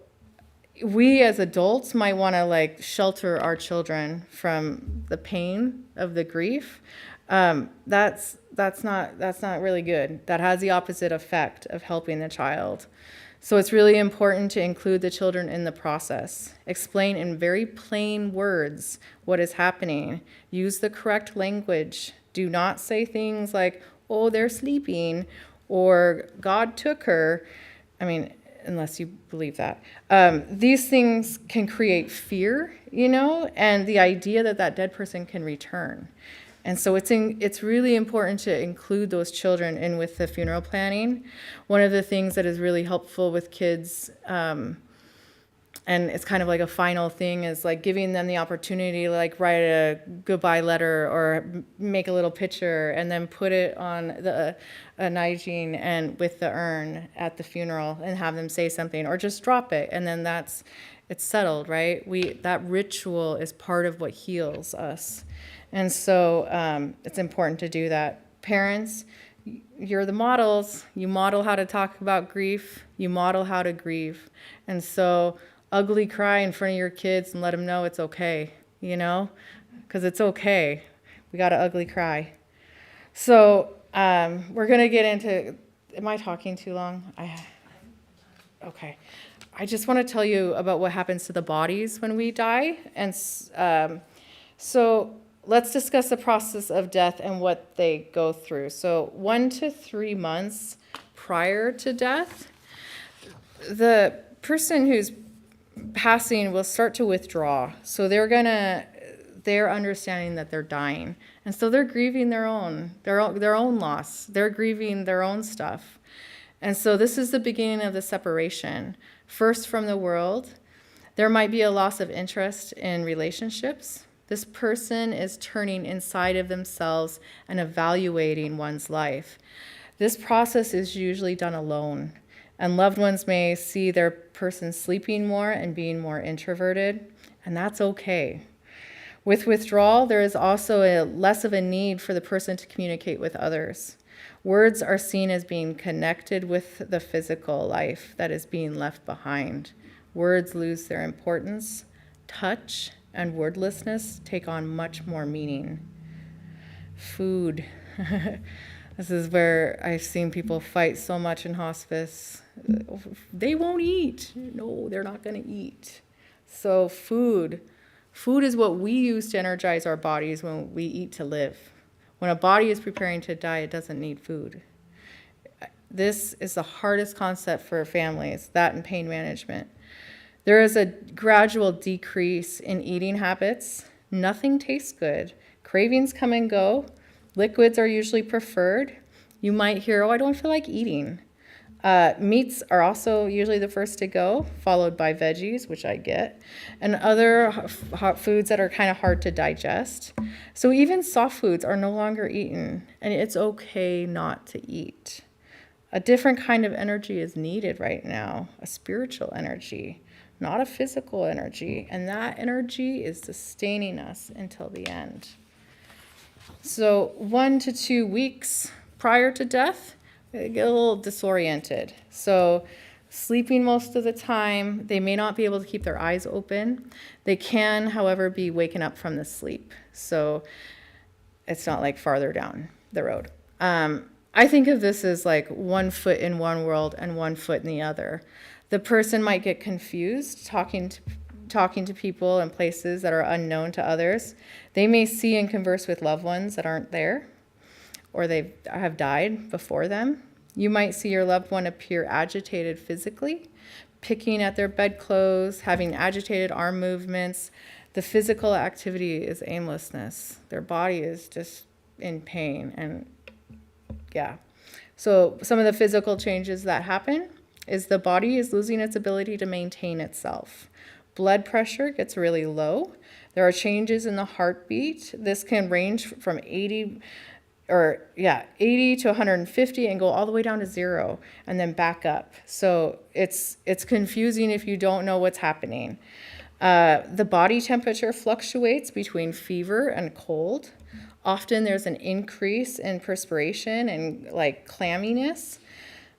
we as adults might want to like shelter our children from the pain of the grief. That's not really good. That has the opposite effect of helping the child. So it's really important to include the children in the process. Explain in very plain words what is happening. Use the correct language. Do not say things like, oh, they're sleeping, or God took her. I mean, unless you believe that. These things can create fear, and the idea that that dead person can return. And so it's really important to include those children in with the funeral planning. One of the things that is really helpful with kids, and it's kind of like a final thing, is like giving them the opportunity to like write a goodbye letter or make a little picture and then put it on a Nigene and with the urn at the funeral and have them say something, or just drop it, and then it's settled, right? That ritual is part of what heals us. And so it's important to do that. Parents, you're the models. You model how to talk about grief. You model how to grieve. And so ugly cry in front of your kids and let them know it's okay, because it's okay. We got to ugly cry. So we're going to get into, am I talking too long? Okay. I just want to tell you about what happens to the bodies when we die. And so let's discuss the process of death and what they go through. So 1 to 3 months prior to death, the person who's passing will start to withdraw. So they're understanding that they're dying. And so they're grieving their own loss. They're grieving their own stuff. And so this is the beginning of the separation. First from the world, there might be a loss of interest in relationships. This person is turning inside of themselves and evaluating one's life. This process is usually done alone, and loved ones may see their person sleeping more and being more introverted, and that's okay. With withdrawal, there is also less of a need for the person to communicate with others. Words are seen as being connected with the physical life that is being left behind. Words lose their importance. Touch and wordlessness take on much more meaning. Food. This is where I've seen people fight so much in hospice. They won't eat. No, they're not going to eat. So food. Food is what we use to energize our bodies when we eat to live. When a body is preparing to die, it doesn't need food. This is the hardest concept for families, that and pain management. There is a gradual decrease in eating habits. Nothing tastes good. Cravings come and go. Liquids are usually preferred. You might hear, oh, I don't feel like eating. Meats are also usually the first to go, followed by veggies, which I get, and other hot foods that are kind of hard to digest. So even soft foods are no longer eaten, and it's okay not to eat. A different kind of energy is needed right now, a spiritual energy, not a physical energy, and that energy is sustaining us until the end. So 1 to 2 weeks prior to death, they get a little disoriented. So sleeping most of the time, they may not be able to keep their eyes open. They can, however, be waken up from the sleep. So it's not like farther down the road. I think of this as like 1 foot in one world and 1 foot in the other. The person might get confused talking to people in places that are unknown to others. They may see and converse with loved ones that aren't there, or they have died before them. You might see your loved one appear agitated physically, picking at their bedclothes, having agitated arm movements. The physical activity is aimlessness. Their body is just in pain, and Yeah. So some of the physical changes that happen is the body is losing its ability to maintain itself. Blood pressure gets really low. There are changes in the heartbeat. This can range from 80 to 150 and go all the way down to 0 and then back up. So it's confusing if you don't know what's happening. The body temperature fluctuates between fever and cold. Often there's an increase in perspiration and like clamminess.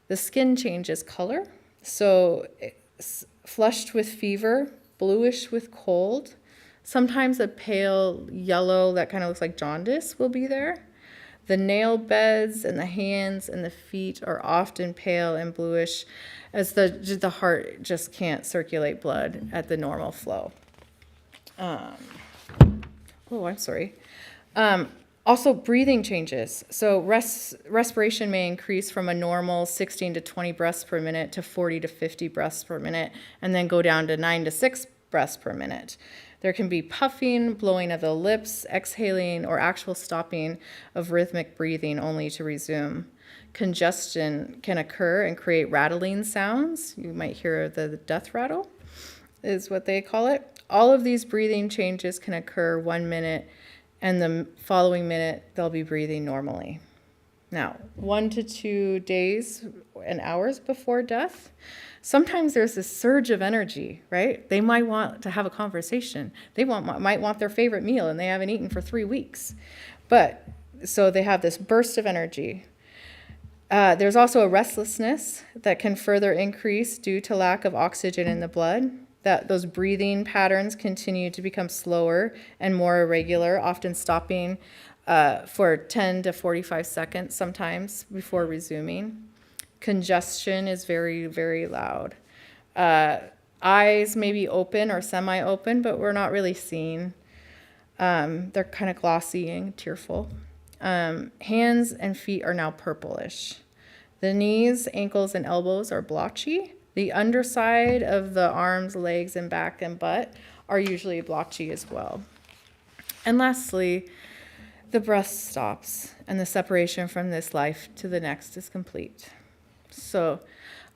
The skin changes color. So it's flushed with fever, bluish with cold. Sometimes a pale yellow that kind of looks like jaundice will be there. The nail beds and the hands and the feet are often pale and bluish as the heart just can't circulate blood at the normal flow. I'm sorry. Also, breathing changes. So respiration may increase from a normal 16 to 20 breaths per minute to 40 to 50 breaths per minute, and then go down to 9 to 6 breaths per minute. There can be puffing, blowing of the lips, exhaling, or actual stopping of rhythmic breathing only to resume. Congestion can occur and create rattling sounds. You might hear the death rattle, is what they call it. All of these breathing changes can occur 1 minute, and the following minute, they'll be breathing normally. Now, 1 to 2 days and hours before death, sometimes there's this surge of energy, right? They might want to have a conversation. They might want their favorite meal, and they haven't eaten for 3 weeks. So they have this burst of energy. There's also a restlessness that can further increase due to lack of oxygen in the blood. That those breathing patterns continue to become slower and more irregular, often stopping for 10 to 45 seconds sometimes before resuming. Congestion is very, very loud. Eyes may be open or semi-open, but we're not really seeing. They're kind of glossy and tearful. Hands and feet are now purplish. The knees, ankles, and elbows are blotchy. The underside of the arms, legs, and back and butt are usually blotchy as well. And lastly, the breath stops and the separation from this life to the next is complete. So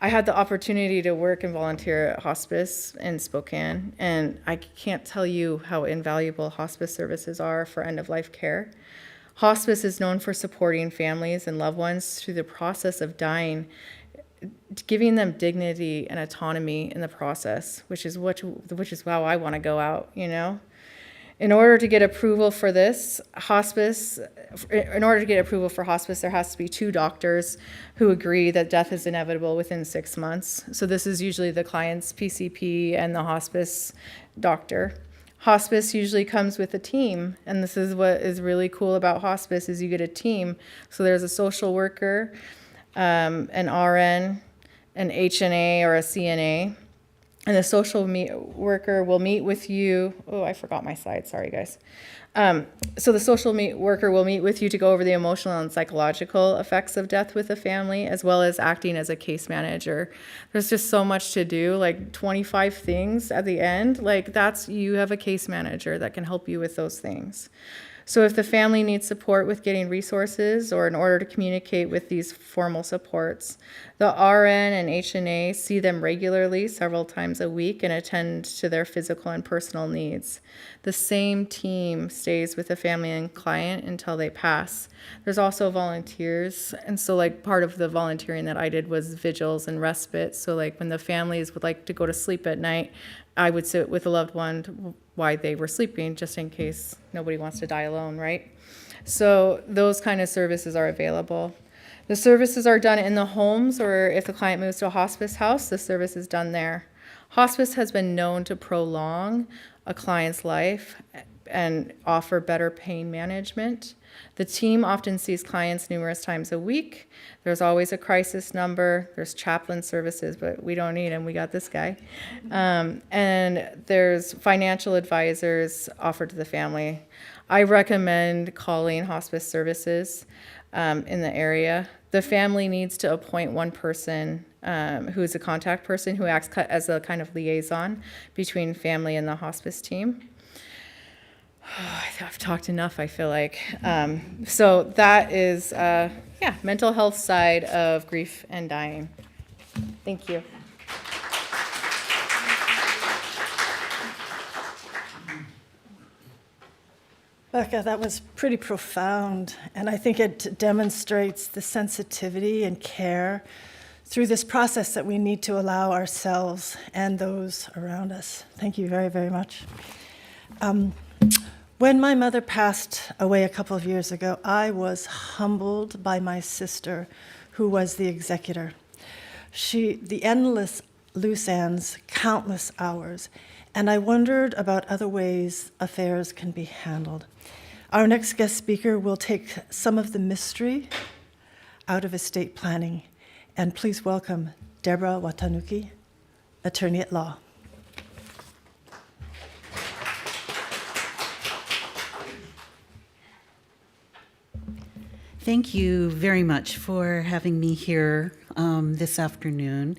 I had the opportunity to work and volunteer at hospice in Spokane, and I can't tell you how invaluable hospice services are for end-of-life care. Hospice is known for supporting families and loved ones through the process of dying, giving them dignity and autonomy in the process, which is how I want to go out, you know. In order to get approval for there has to be 2 doctors who agree that death is inevitable within 6 months. So this is usually the client's PCP and the hospice doctor. Hospice usually comes with a team, and this is what is really cool about hospice is you get a team. So there's a social worker, an RN, an HNA or a CNA, and the social worker will meet with you. Oh, I forgot my slide. Sorry, guys. So the social worker will meet with you to go over the emotional and psychological effects of death with the family, as well as acting as a case manager. There's just so much to do, like 25 things at the end. Like you have a case manager that can help you with those things. So if the family needs support with getting resources or in order to communicate with these formal supports, the RN and HNA see them regularly several times a week and attend to their physical and personal needs. The same team stays with the family and client until they pass. There's also volunteers, and so like part of the volunteering that I did was vigils and respite. So like when the families would like to go to sleep at night, I would sit with a loved one while they were sleeping, just in case nobody wants to die alone, right? So those kind of services are available. The services are done in the homes, or if the client moves to a hospice house, the service is done there. Hospice has been known to prolong a client's life and offer better pain management. The team often sees clients numerous times a week. There's always a crisis number. There's chaplain services, but we don't need them. We got this guy. And there's financial advisors offered to the family. I recommend calling hospice services in the area. The family needs to appoint one person who is a contact person who acts as a kind of liaison between family and the hospice team. I've talked enough, I feel like. So that is yeah, mental health side of grief and dying. Thank you. Becca, that was pretty profound, and I think it demonstrates the sensitivity and care through this process that we need to allow ourselves and those around us. Thank you very, very much. When my mother passed away a couple of years ago, I was humbled by my sister, who was the executor. The endless loose ends, countless hours, and I wondered about other ways affairs can be handled. Our next guest speaker will take some of the mystery out of estate planning, and please welcome Deborah Watanuki, attorney at law. Thank you very much for having me here this afternoon.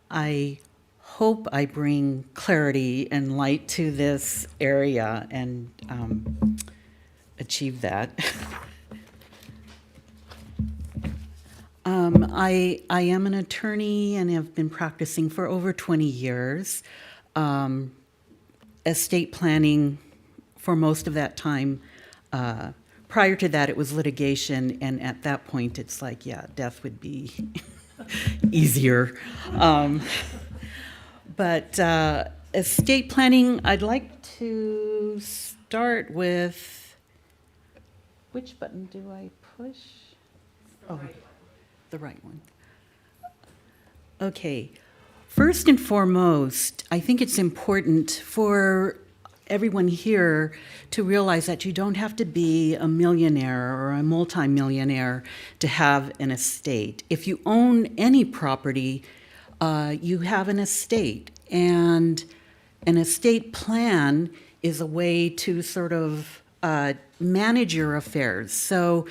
I hope I bring clarity and light to this area and achieve that. I am an attorney and have been practicing for over 20 years. Estate planning for most of that time. Prior to that, it was litigation, and at that point, it's like, yeah, death would be easier. But estate planning, I'd like to start with, which button do I push? Oh, the right one. Okay. First and foremost, I think it's important for everyone here to realize that you don't have to be a millionaire or a multimillionaire to have an estate. If you own any property, you have an estate. And an estate plan is a way to sort of manage your affairs. So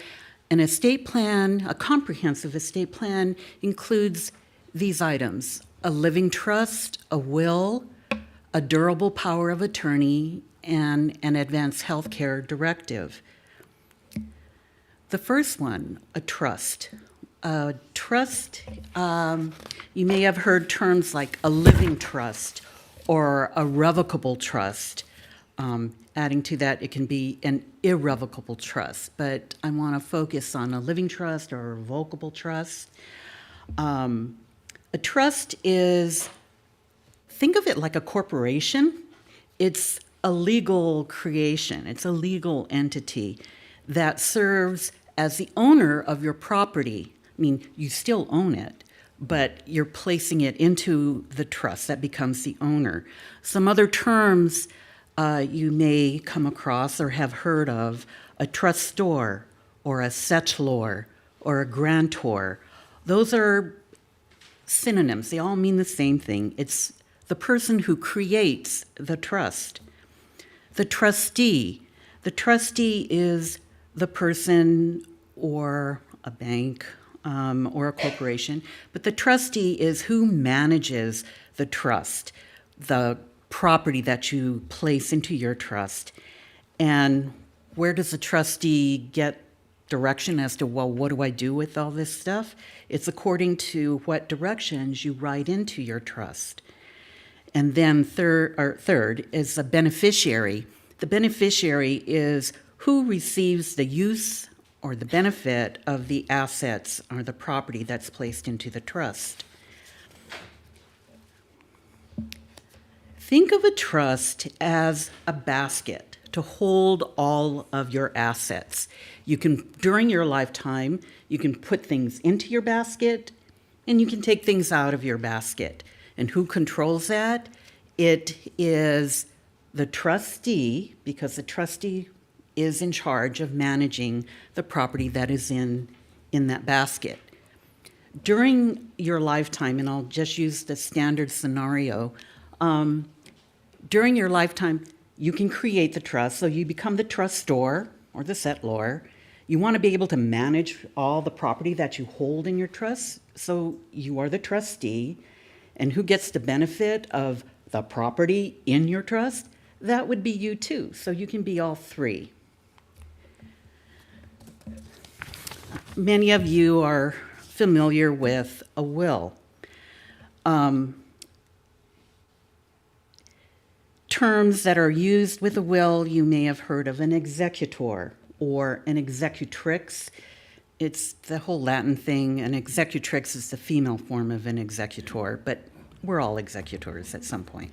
an estate plan, a comprehensive estate plan, includes these items: a living trust, a will, a durable power of attorney, and an advanced health care directive. The first one, a trust. A trust, you may have heard terms like a living trust or a revocable trust. Adding to that, it can be an irrevocable trust, but I want to focus on a living trust or a revocable trust. A trust is, think of it like a corporation. It's a legal creation. It's a legal entity that serves as the owner of your property. I mean, you still own it, but you're placing it into the trust that becomes the owner. Some other terms you may come across or have heard of: a trustor or a settlor or a grantor. Those are synonyms. They all mean the same thing. It's the person who creates the trust. The trustee. The trustee is the person, or a bank, or a corporation, but the trustee is who manages the trust, the property that you place into your trust. And where does the trustee get direction as to, well, what do I do with all this stuff? It's according to what directions you write into your trust. And then third is a beneficiary. The beneficiary is who receives the use or the benefit of the assets or the property that's placed into the trust. Think of a trust as a basket to hold all of your assets. You can, during your lifetime, you can put things into your basket and you can take things out of your basket. And who controls that? It is the trustee, because the trustee is in charge of managing the property that is in that basket. During your lifetime, and I'll just use the standard scenario, during your lifetime, you can create the trust, so you become the trustor or the settlor. You want to be able to manage all the property that you hold in your trust, so you are the trustee. And who gets the benefit of the property in your trust? That would be you too, so you can be all three. many of you are familiar with a will. Terms that are used with a will, you may have heard of an executor or an executrix. It's the whole Latin thing. An executrix is the female form of an executor, but we're all executors at some point.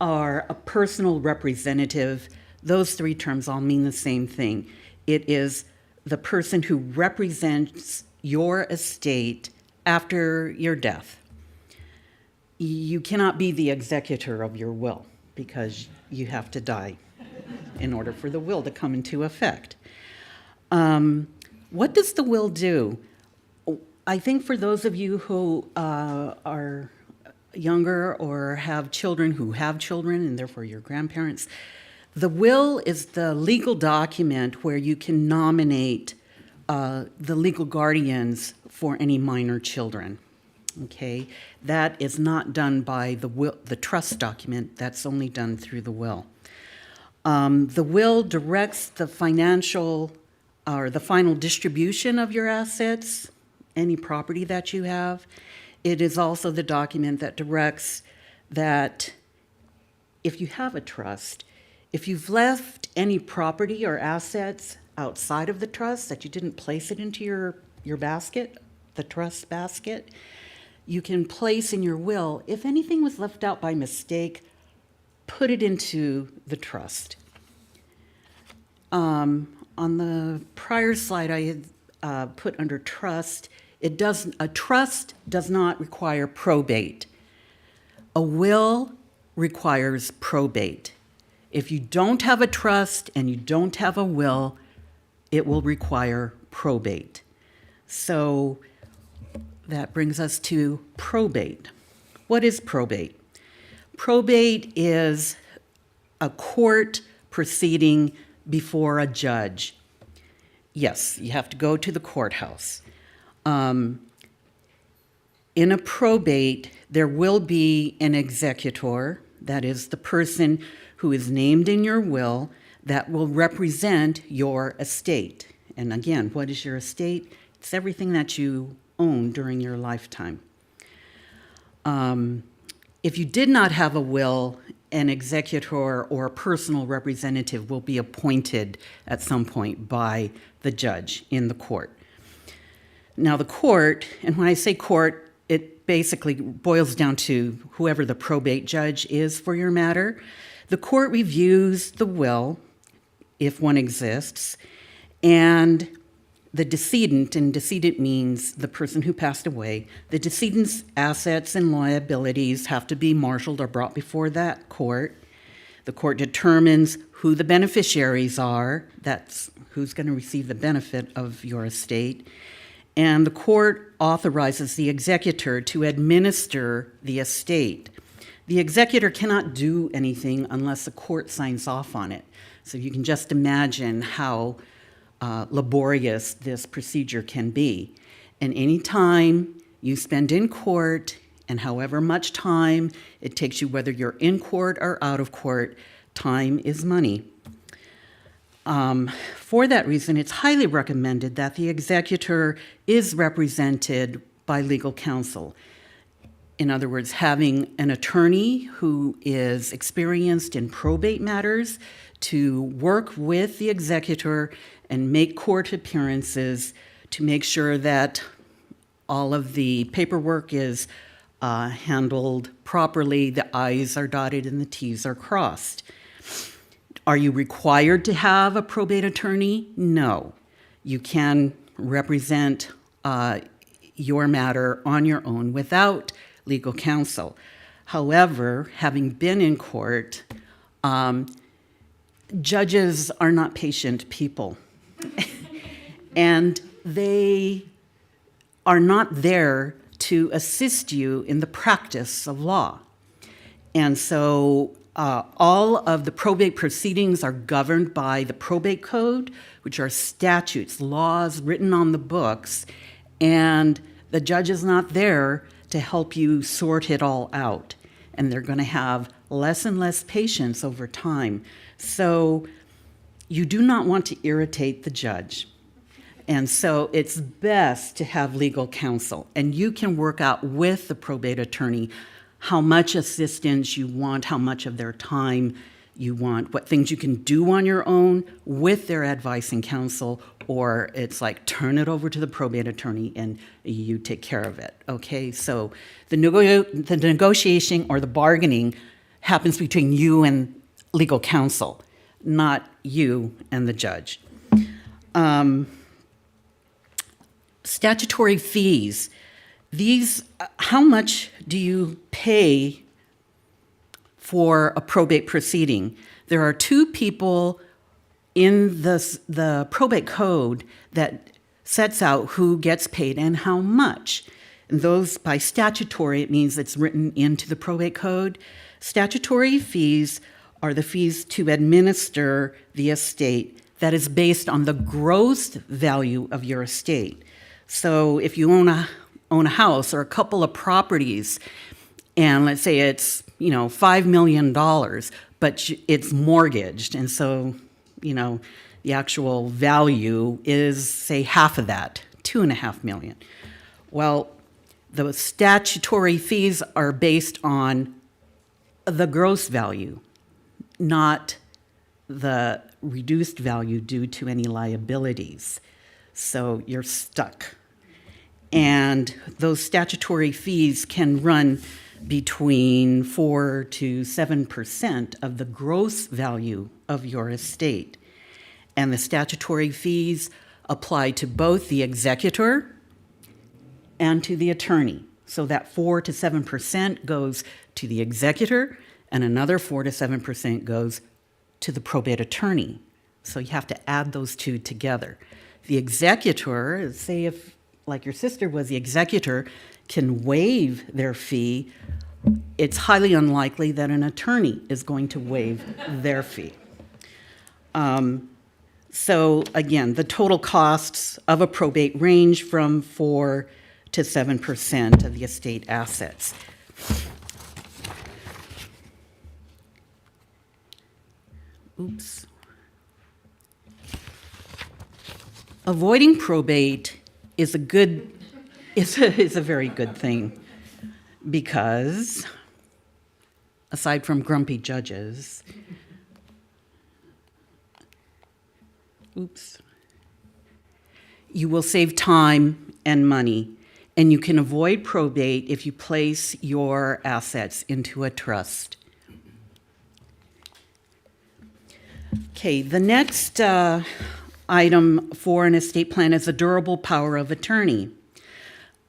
Or a personal representative. Those three terms all mean the same thing. It is the person who represents your estate after your death. You cannot be the executor of your will because you have to die in order for the will to come into effect. What does the will do? I think for those of you who are younger or have children who have children and therefore your grandparents, the will is the legal document where you can nominate the legal guardians for any minor children. Okay, that is not done by the will, the trust document. That's only done through the will. The will directs the financial or the final distribution of your assets, any property that you have. It is also the document that directs that if you have a trust, if you've left any property or assets outside of the trust, that you didn't place it into your basket, the trust basket, you can place in your will, if anything was left out by mistake, put it into the trust. On the prior slide, I had put under trust, a trust does not require probate. A will requires probate. If you don't have a trust and you don't have a will, it will require probate. So that brings us to probate. What is probate? Probate is a court proceeding before a judge. Yes, you have to go to the courthouse. In a probate, there will be an executor, that is the person who is named in your will that will represent your estate. And again, what is your estate? It's everything that you own during your lifetime. If you did not have a will, an executor or a personal representative will be appointed at some point by the judge in the court. Now the court, and when I say court, it basically boils down to whoever the probate judge is for your matter. The court reviews the will, if one exists, and the decedent, and decedent means the person who passed away, the decedent's assets and liabilities have to be marshaled or brought before that court. The court determines who the beneficiaries are, that's who's going to receive the benefit of your estate, and the court authorizes the executor to administer the estate. The executor cannot do anything unless the court signs off on it. So you can just imagine how laborious this procedure can be. And any time you spend in court, and however much time it takes you, whether you're in court or out of court, time is money. For that reason, it's highly recommended that the executor is represented by legal counsel. In other words, having an attorney who is experienced in probate matters to work with the executor and make court appearances to make sure that all of the paperwork is handled properly, the I's are dotted and the T's are crossed. Are you required to have a probate attorney? No. You can represent your matter on your own without legal counsel. However, having been in court, judges are not patient people. And they are not there to assist you in the practice of law. And so all of the probate proceedings are governed by the probate code, which are statutes, laws written on the books, and the judge is not there to help you sort it all out. And they're going to have less and less patience over time. So you do not want to irritate the judge. And so it's best to have legal counsel. And you can work out with the probate attorney how much assistance you want, how much of their time you want, what things you can do on your own with their advice and counsel, or it's like turn it over to the probate attorney and you take care of it, okay? So the negotiation or the bargaining happens between you and legal counsel, not you and the judge. Statutory fees. These, how much do you pay for a probate proceeding? There are two people in the probate code that sets out who gets paid and how much. And those, by statutory, it means it's written into the probate code. Statutory fees are the fees to administer the estate that is based on the gross value of your estate. So if you own a house or a couple of properties, and let's say it's, $5 million, but it's mortgaged, and so, the actual value is, say, half of that, $2.5 million. Well, the statutory fees are based on the gross value, not the reduced value due to any liabilities. So you're stuck. And those statutory fees can run between 4 to 7% of the gross value of your estate. And the statutory fees apply to both the executor and to the attorney. So that 4 to 7% goes to the executor, and another 4 to 7% goes to the probate attorney. So you have to add those two together. The executor, say if, like your sister was the executor, can waive their fee. It's highly unlikely that an attorney is going to waive their fee. So again, the total costs of a probate range from 4 to 7% of the estate assets. Oops. Avoiding probate is a very good thing, because aside from grumpy judges, you will save time and money, and you can avoid probate if you place your assets into a trust. Okay, the next item for an estate plan is a durable power of attorney.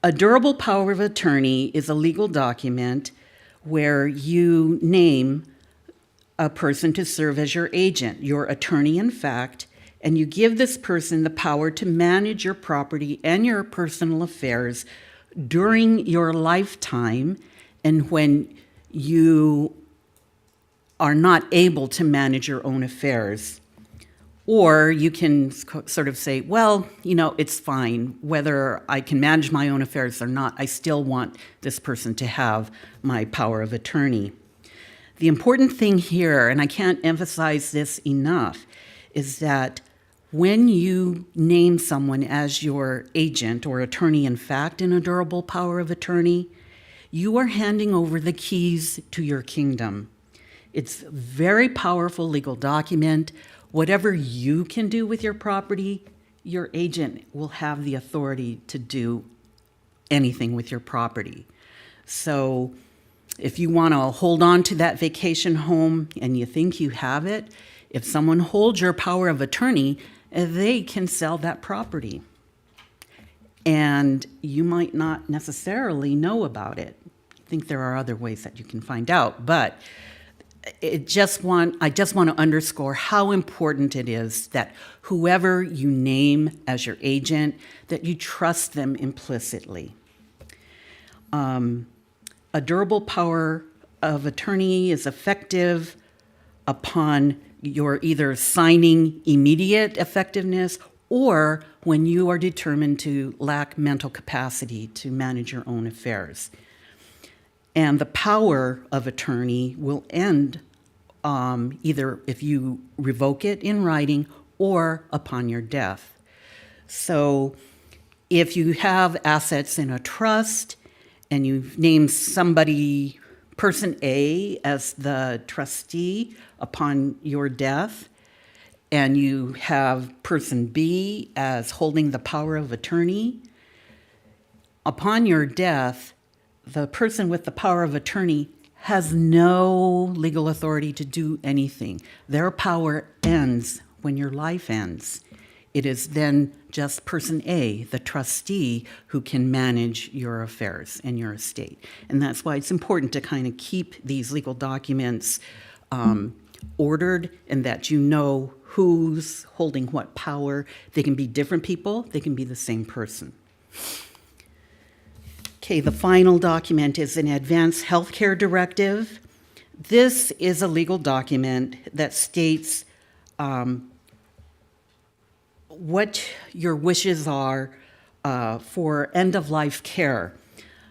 A durable power of attorney is a legal document where you name a person to serve as your agent, your attorney in fact, and you give this person the power to manage your property and your personal affairs during your lifetime, and when you are not able to manage your own affairs. Or you can sort of say, well, it's fine. Whether I can manage my own affairs or not, I still want this person to have my power of attorney. The important thing here, and I can't emphasize this enough, is that when you name someone as your agent or attorney in fact in a durable power of attorney, you are handing over the keys to your kingdom. It's a very powerful legal document. Whatever you can do with your property, your agent will have the authority to do anything with your property. So if you want to hold on to that vacation home and you think you have it, if someone holds your power of attorney, they can sell that property. And you might not necessarily know about it. I think there are other ways that you can find out, but I just want to underscore how important it is that whoever you name as your agent, that you trust them implicitly. A durable power of attorney is effective upon your either signing immediate effectiveness or when you are determined to lack mental capacity to manage your own affairs. And the power of attorney will end either if you revoke it in writing or upon your death. So if you have assets in a trust and you've named somebody, person A, as the trustee upon your death, and you have person B as holding the power of attorney, upon your death, the person with the power of attorney has no legal authority to do anything. Their power ends when your life ends. It is then just person A, the trustee, who can manage your affairs and your estate. And that's why it's important to kind of keep these legal documents ordered, and that you know who's holding what power. They can be different people, they can be the same person. Okay, the final document is an advanced healthcare directive. This is a legal document that states what your wishes are for end-of-life care.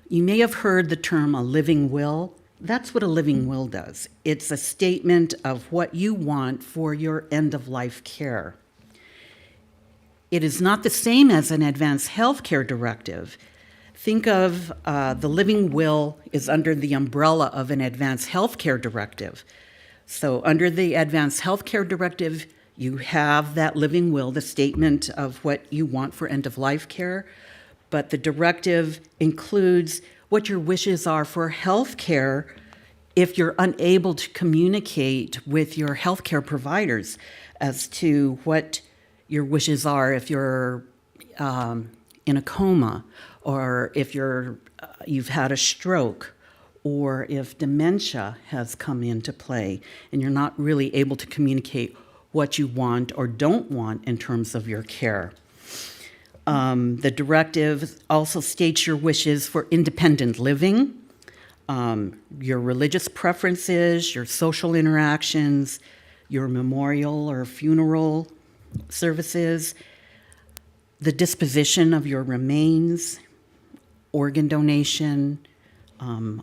You may have heard the term a living will. That's what a living will does. It's a statement of what you want for your end-of-life care. It is not the same as an advanced healthcare directive. Think of the living will is under the umbrella of an advanced healthcare directive. So under the advanced healthcare directive, you have that living will, the statement of what you want for end-of-life care, but the directive includes what your wishes are for health care if you're unable to communicate with your healthcare providers as to what your wishes are if you're in a coma, or if you've had a stroke, or if dementia has come into play and you're not really able to communicate what you want or don't want in terms of your care. The directive also states your wishes for independent living, your religious preferences, your social interactions, your memorial or funeral services, the disposition of your remains, organ donation,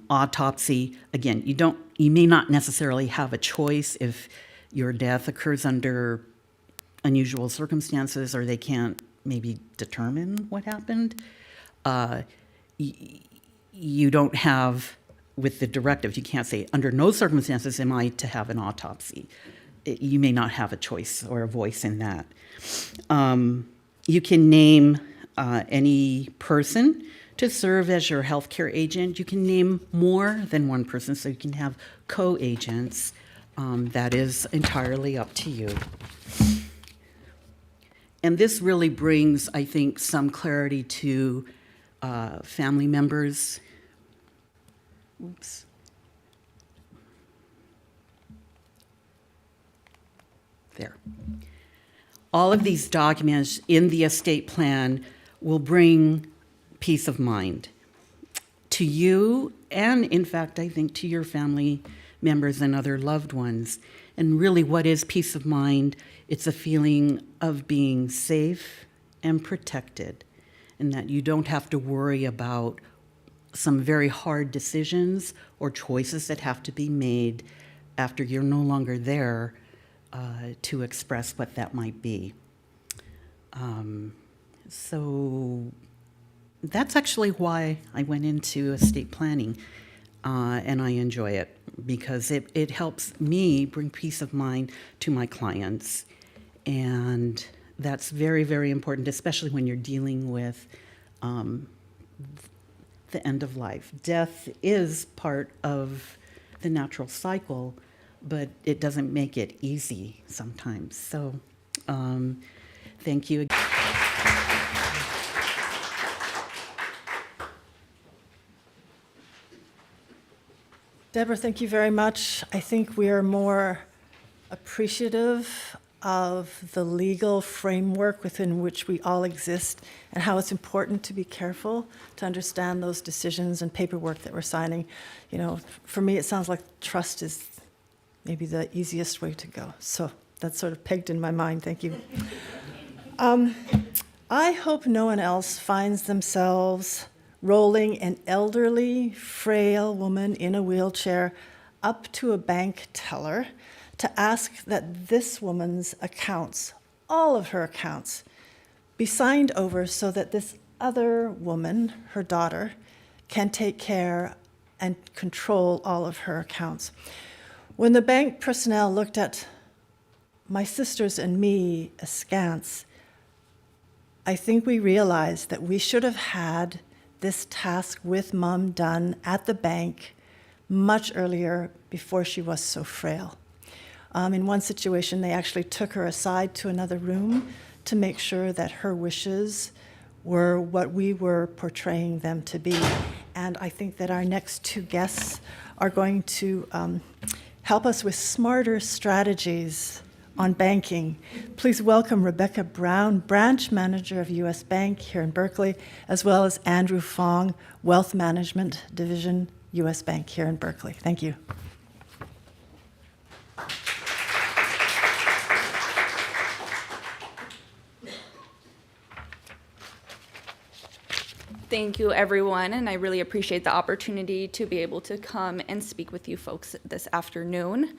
autopsy. Again, you may not necessarily have a choice if your death occurs under unusual circumstances or they can't maybe determine what happened. You don't have, with the directive, you can't say, under no circumstances am I to have an autopsy. You may not have a choice or a voice in that. You can name any person to serve as your healthcare agent. You can name more than one person, so you can have co-agents. That is entirely up to you. And this really brings, I think, some clarity to family members. Oops. There. All of these documents in the estate plan will bring peace of mind to you and, in fact, I think to your family members and other loved ones. And really, what is peace of mind? It's a feeling of being safe and protected, and that you don't have to worry about some very hard decisions or choices that have to be made after you're no longer there to express what that might be. So that's actually why I went into estate planning, and I enjoy it because it helps me bring peace of mind to my clients. And that's very, very important, especially when you're dealing with the end of life. Death is part of the natural cycle, but it doesn't make it easy sometimes. So thank you. Deborah, thank you very much. I think we are more appreciative of the legal framework within which we all exist and how it's important to be careful to understand those decisions and paperwork that we're signing. You know, for me, it sounds like trust is maybe the easiest way to go. So that's sort of pegged in my mind. Thank you. I hope no one else finds themselves rolling an elderly, frail woman in a wheelchair up to a bank teller to ask that this woman's accounts, all of her accounts, be signed over so that this other woman, her daughter, can take care and control all of her accounts. When the bank personnel looked at my sisters and me askance, I think we realized that we should have had this task with Mom done at the bank much earlier before she was so frail. In one situation, they actually took her aside to another room to make sure that her wishes were what we were portraying them to be. And I think that our next two guests are going to help us with smarter strategies on banking. Please welcome Rebecca Brown, Branch Manager of U.S. Bank here in Berkeley, as well as Andrew Fong, Wealth Management Division, U.S. Bank here in Berkeley. Thank you. Thank you, everyone, and I really appreciate the opportunity to be able to come and speak with you folks this afternoon.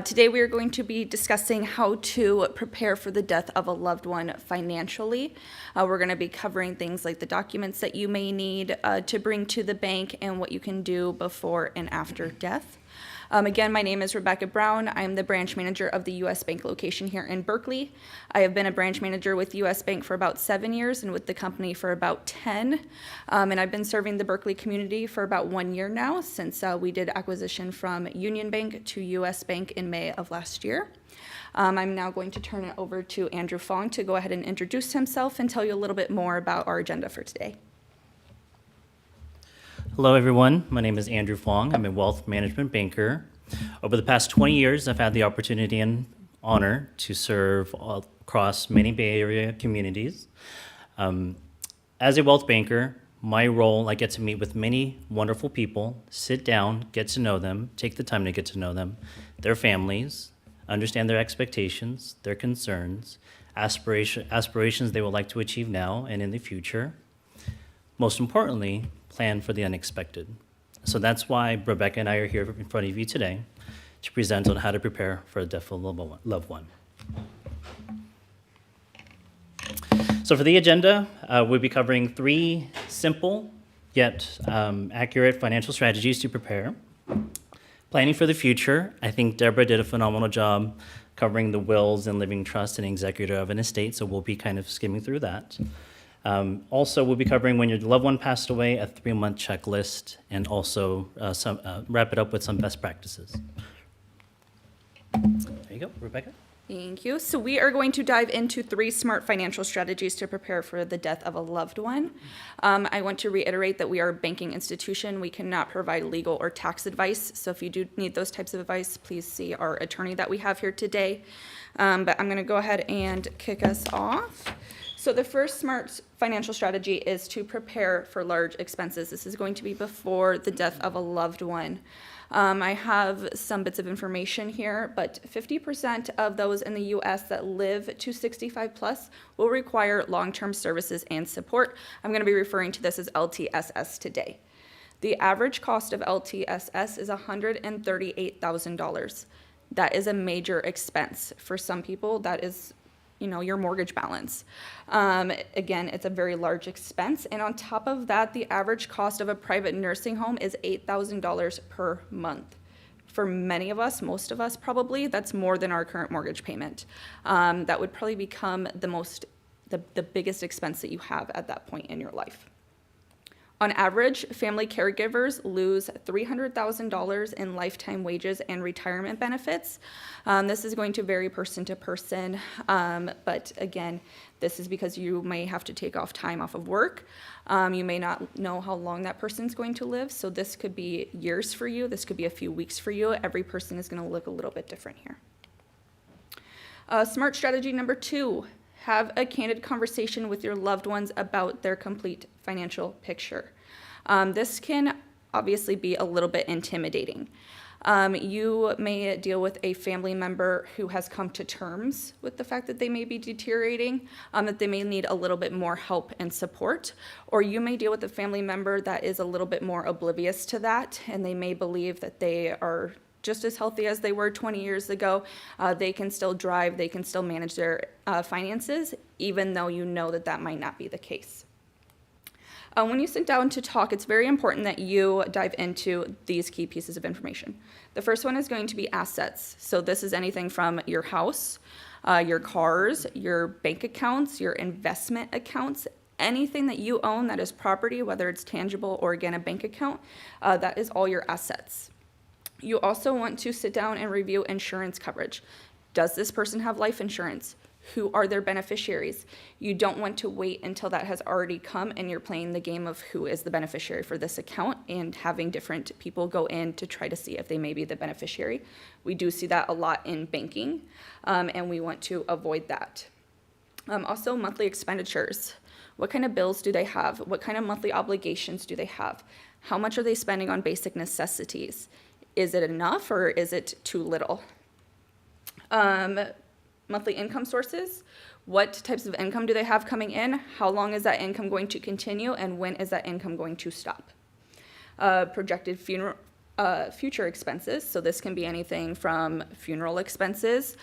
Today, we are going to be discussing how to prepare for the death of a loved one financially. We're going to be covering things like the documents that you may need to bring to the bank and what you can do before and after death. Again, my name is Rebecca Brown. I'm the branch manager of the U.S. Bank location here in Berkeley. I have been a branch manager with U.S. Bank for about 7 years and with the company for about 10. And I've been serving the Berkeley community for about 1 year now since we did acquisition from Union Bank to U.S. Bank in May of last year. I'm now going to turn it over to Andrew Fong to go ahead and introduce himself and tell you a little bit more about our agenda for today. Hello, everyone. My name is Andrew Fong. I'm a wealth management banker. Over the past 20 years, I've had the opportunity and honor to serve across many Bay Area communities. As a wealth banker, my role, I get to meet with many wonderful people, sit down, get to know them, take the time to get to know them, their families, understand their expectations, their concerns, aspirations they would like to achieve now and in the future. Most importantly, plan for the unexpected. So that's why Rebecca and I are here in front of you today to present on how to prepare for the death of a loved one. So for the agenda, we'll be covering 3 simple yet accurate financial strategies to prepare. Planning for the future. I think Deborah did a phenomenal job covering the wills and living trust and executor of an estate, so we'll be kind of skimming through that. Also, we'll be covering when your loved one passed away, a 3-month checklist, and also wrap it up with some best practices. There you go, Rebecca. Thank you. So we are going to dive into 3 smart financial strategies to prepare for the death of a loved one. I want to reiterate that we are a banking institution. We cannot provide legal or tax advice. So if you do need those types of advice, please see our attorney that we have here today. But I'm going to go ahead and kick us off. So the first smart financial strategy is to prepare for large expenses. This is going to be before the death of a loved one. I have some bits of information here, but 50% of those in the U.S. that live to 65 plus will require long-term services and support. I'm going to be referring to this as LTSS today. The average cost of LTSS is $138,000. That is a major expense. For some people, that is your mortgage balance. Again, it's a very large expense. And on top of that, the average cost of a private nursing home is $8,000 per month. For many of us, most of us probably, that's more than our current mortgage payment. That would probably become the biggest expense that you have at that point in your life. On average, family caregivers lose $300,000 in lifetime wages and retirement benefits. This is going to vary person to person, but again, this is because you may have to take off time off of work. You may not know how long that person's going to live, so this could be years for you. This could be a few weeks for you. Every person is going to look a little bit different here. Smart strategy number 2. Have a candid conversation with your loved ones about their complete financial picture. This can obviously be a little bit intimidating. You may deal with a family member who has come to terms with the fact that they may be deteriorating, that they may need a little bit more help and support, or you may deal with a family member that is a little bit more oblivious to that, and they may believe that they are just as healthy as they were 20 years ago. They can still drive, they can still manage their finances, even though you know that that might not be the case. When you sit down to talk, it's very important that you dive into these key pieces of information. The first one is going to be assets. So this is anything from your house, your cars, your bank accounts, your investment accounts, anything that you own that is property, whether it's tangible or again a bank account, that is all your assets. You also want to sit down and review insurance coverage. Does this person have life insurance? Who are their beneficiaries? You don't want to wait until that has already come and you're playing the game of who is the beneficiary for this account and having different people go in to try to see if they may be the beneficiary. We do see that a lot in banking, and we want to avoid that. Also, monthly expenditures. What kind of bills do they have? What kind of monthly obligations do they have? How much are they spending on basic necessities? Is it enough or is it too little? Monthly income sources. What types of income do they have coming in? How long is that income going to continue? And when is that income going to stop? Projected future expenses. So this can be anything from funeral expenses,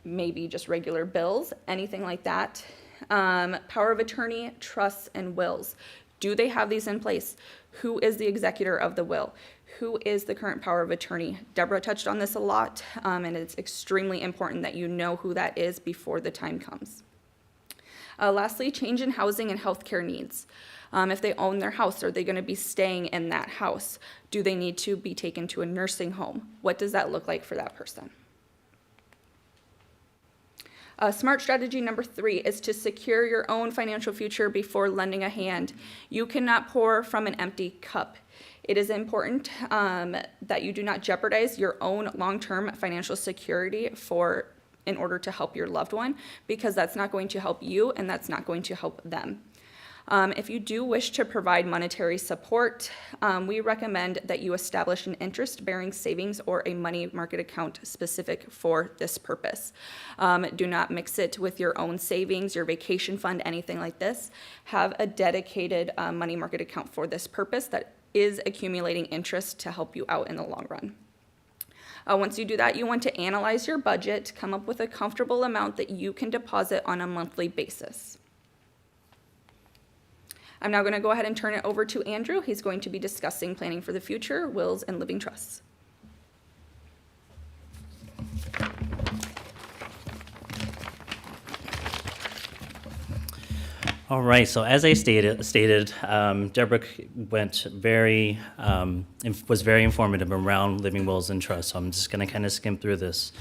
maybe just regular bills, anything like that. Power of attorney, trusts, and wills. Do they have these in place? Who is the executor of the will? Who is the current power of attorney? Deborah touched on this a lot, and it's extremely important that you know who that is before the time comes. Lastly, change in housing and healthcare needs. If they own their house, are they going to be staying in that house? Do they need to be taken to a nursing home? What does that look like for that person? Smart strategy number 3 is to secure your own financial future before lending a hand. You cannot pour from an empty cup. It is important that you do not jeopardize your own long-term financial security in order to help your loved one, because that's not going to help you and that's not going to help them. If you do wish to provide monetary support, we recommend that you establish an interest-bearing savings or a money market account specific for this purpose. Do not mix it with your own savings, your vacation fund, anything like this. Have a dedicated money market account for this purpose that is accumulating interest to help you out in the long run. Once you do that, you want to analyze your budget, come up with a comfortable amount that you can deposit on a monthly basis. I'm now going to go ahead and turn it over to Andrew. He's going to be discussing planning for the future, wills, and living trusts. All right, so as I stated, Deborah was very informative around living wills and trusts, so I'm just going to kind of skim through this.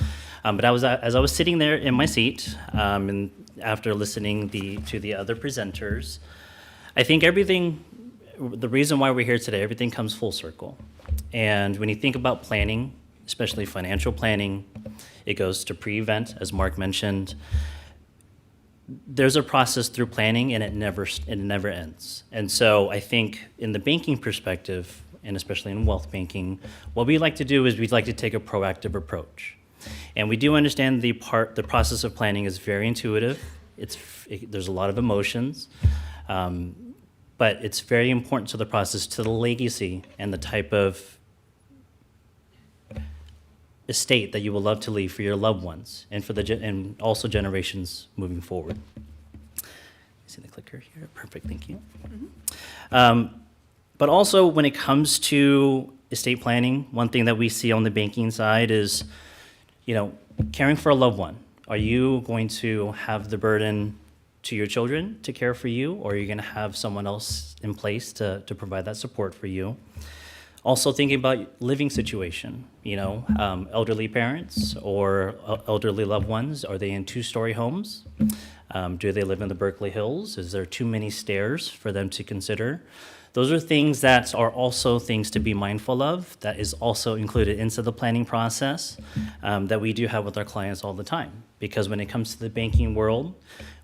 But as I was sitting there in my seat, and after listening to the other presenters, I think the reason why we're here today, everything comes full circle. And when you think about planning, especially financial planning, it goes to pre-event, as Mark mentioned. There's a process through planning, and it never ends. And so I think in the banking perspective, and especially in wealth banking, what we like to do is we'd like to take a proactive approach. And we do understand the process of planning is very intuitive. There's a lot of emotions, but it's very important to the process, to the legacy, and the type of estate that you will love to leave for your loved ones and and also generations moving forward. See the clicker here? Perfect, thank you. Mm-hmm. But also when it comes to estate planning, one thing that we see on the banking side is, caring for a loved one. Are you going to have the burden to your children to care for you, or are you going to have someone else in place to provide that support for you? Also thinking about living situation, elderly parents or elderly loved ones, are they in 2-story homes? Do they live in the Berkeley Hills? Is there too many stairs for them to consider? Those are things that are also things to be mindful of, that is also included into the planning process that we do have with our clients all the time. Because when it comes to the banking world,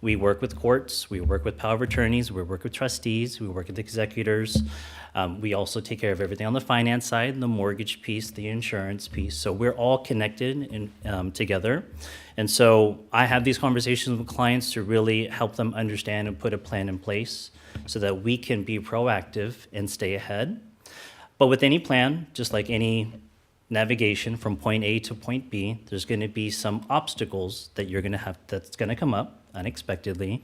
we work with courts, we work with power of attorneys, we work with trustees, we work with executors. We also take care of everything on the finance side, the mortgage piece, the insurance piece. So we're all connected together. And so I have these conversations with clients to really help them understand and put a plan in place so that we can be proactive and stay ahead. But with any plan, just like any navigation from point A to point B, there's going to be some obstacles that you're going to have that's going to come up unexpectedly.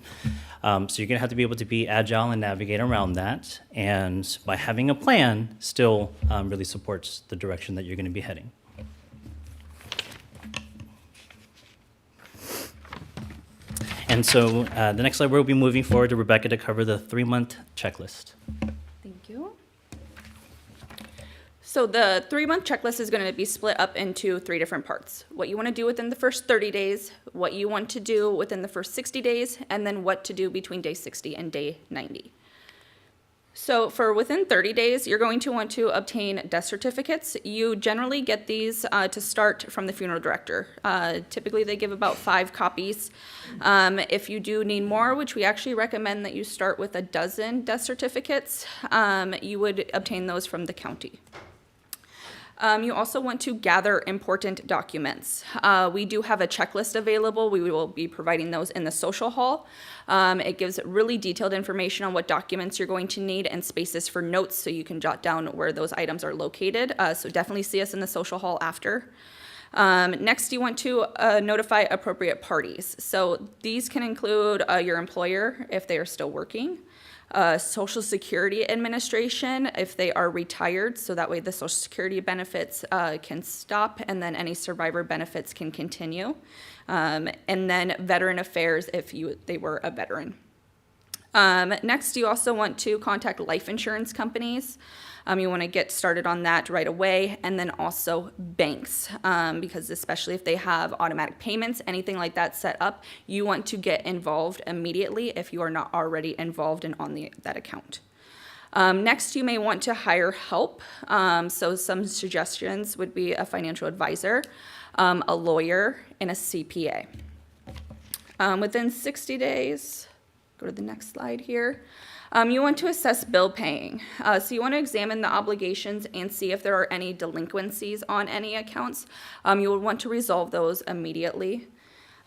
So you're going to have to be able to be agile and navigate around that. And by having a plan, still really supports the direction that you're going to be heading. And so the next slide, we'll be moving forward to Rebecca to cover the 3-month checklist. Thank you. So the 3-month checklist is going to be split up into 3 different parts. What you want to do within the first 30 days, what you want to do within the first 60 days, and then what to do between day 60 and day 90. So for within 30 days, you're going to want to obtain death certificates. You generally get these to start from the funeral director. Typically, they give about 5 copies. If you do need more, which we actually recommend that you start with a dozen death certificates, you would obtain those from the county. You also want to gather important documents. We do have a checklist available. We will be providing those in the social hall. It gives really detailed information on what documents you're going to need and spaces for notes so you can jot down where those items are located. So definitely see us in the social hall after. Next, you want to notify appropriate parties. So these can include your employer if they are still working, Social Security Administration if they are retired, so that way the Social Security benefits can stop and then any survivor benefits can continue. And then Veteran Affairs if they were a veteran. Next, you also want to contact life insurance companies. You want to get started on that right away, and then also banks, because especially if they have automatic payments, anything like that set up, you want to get involved immediately if you are not already involved and on that account. Next, you may want to hire help. So some suggestions would be a financial advisor, a lawyer, and a CPA. Within 60 days, go to the next slide here. You want to assess bill paying. So you want to examine the obligations and see if there are any delinquencies on any accounts. You would want to resolve those immediately.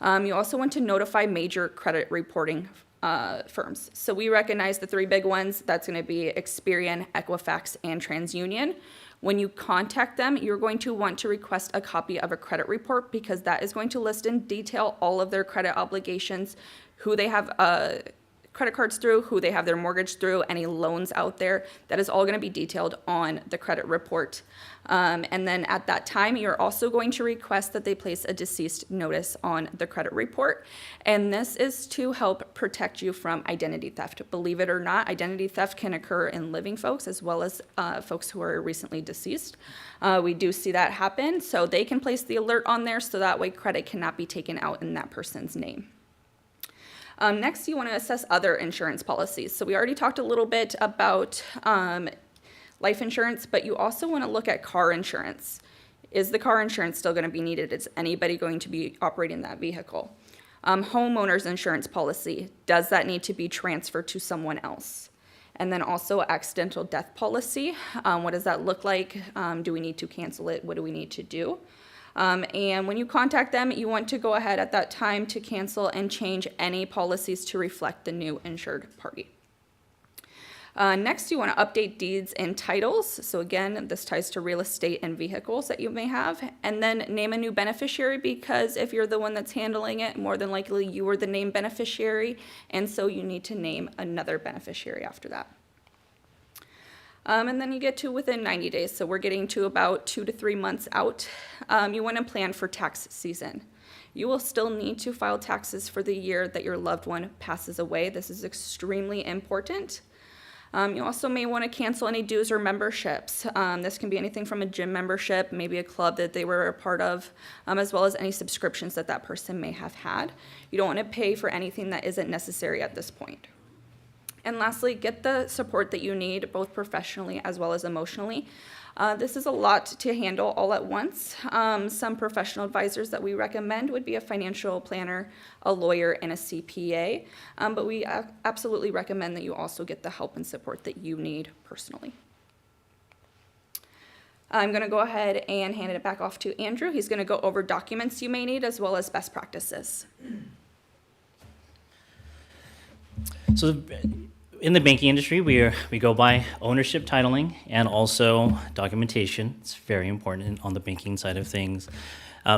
You also want to notify major credit reporting firms. So we recognize the 3 big ones. That's going to be Experian, Equifax, and TransUnion. When you contact them, you're going to want to request a copy of a credit report because that is going to list in detail all of their credit obligations, who they have credit cards through, who they have their mortgage through, any loans out there. That is all going to be detailed on the credit report. And then at that time, you're also going to request that they place a deceased notice on the credit report. And this is to help protect you from identity theft. Believe it or not, identity theft can occur in living folks as well as folks who are recently deceased. We do see that happen, so they can place the alert on there so that way credit cannot be taken out in that person's name. Next, you want to assess other insurance policies. So we already talked a little bit about life insurance, but you also want to look at car insurance. Is the car insurance still going to be needed? Is anybody going to be operating that vehicle? Homeowners insurance policy, does that need to be transferred to someone else? And then also accidental death policy, what does that look like? Do we need to cancel it? What do we need to do? And when you contact them, you want to go ahead at that time to cancel and change any policies to reflect the new insured party. Next, you want to update deeds and titles. So again, this ties to real estate and vehicles that you may have. And then name a new beneficiary, because if you're the one that's handling it, more than likely you were the named beneficiary. And so you need to name another beneficiary after that. And then you get to within 90 days. So we're getting to about 2 to 3 months out. You want to plan for tax season. You will still need to file taxes for the year that your loved one passes away. This is extremely important. You also may want to cancel any dues or memberships. This can be anything from a gym membership, maybe a club that they were a part of, as well as any subscriptions that that person may have had. You don't want to pay for anything that isn't necessary at this point. And lastly, get the support that you need, both professionally as well as emotionally. This is a lot to handle all at once. Some professional advisors that we recommend would be a financial planner, a lawyer, and a CPA. But we absolutely recommend that you also get the help and support that you need personally. I'm going to go ahead and hand it back off to Andrew. He's going to go over documents you may need as well as best practices. So in the banking industry, we go by ownership titling and also documentation. It's very important on the banking side of things.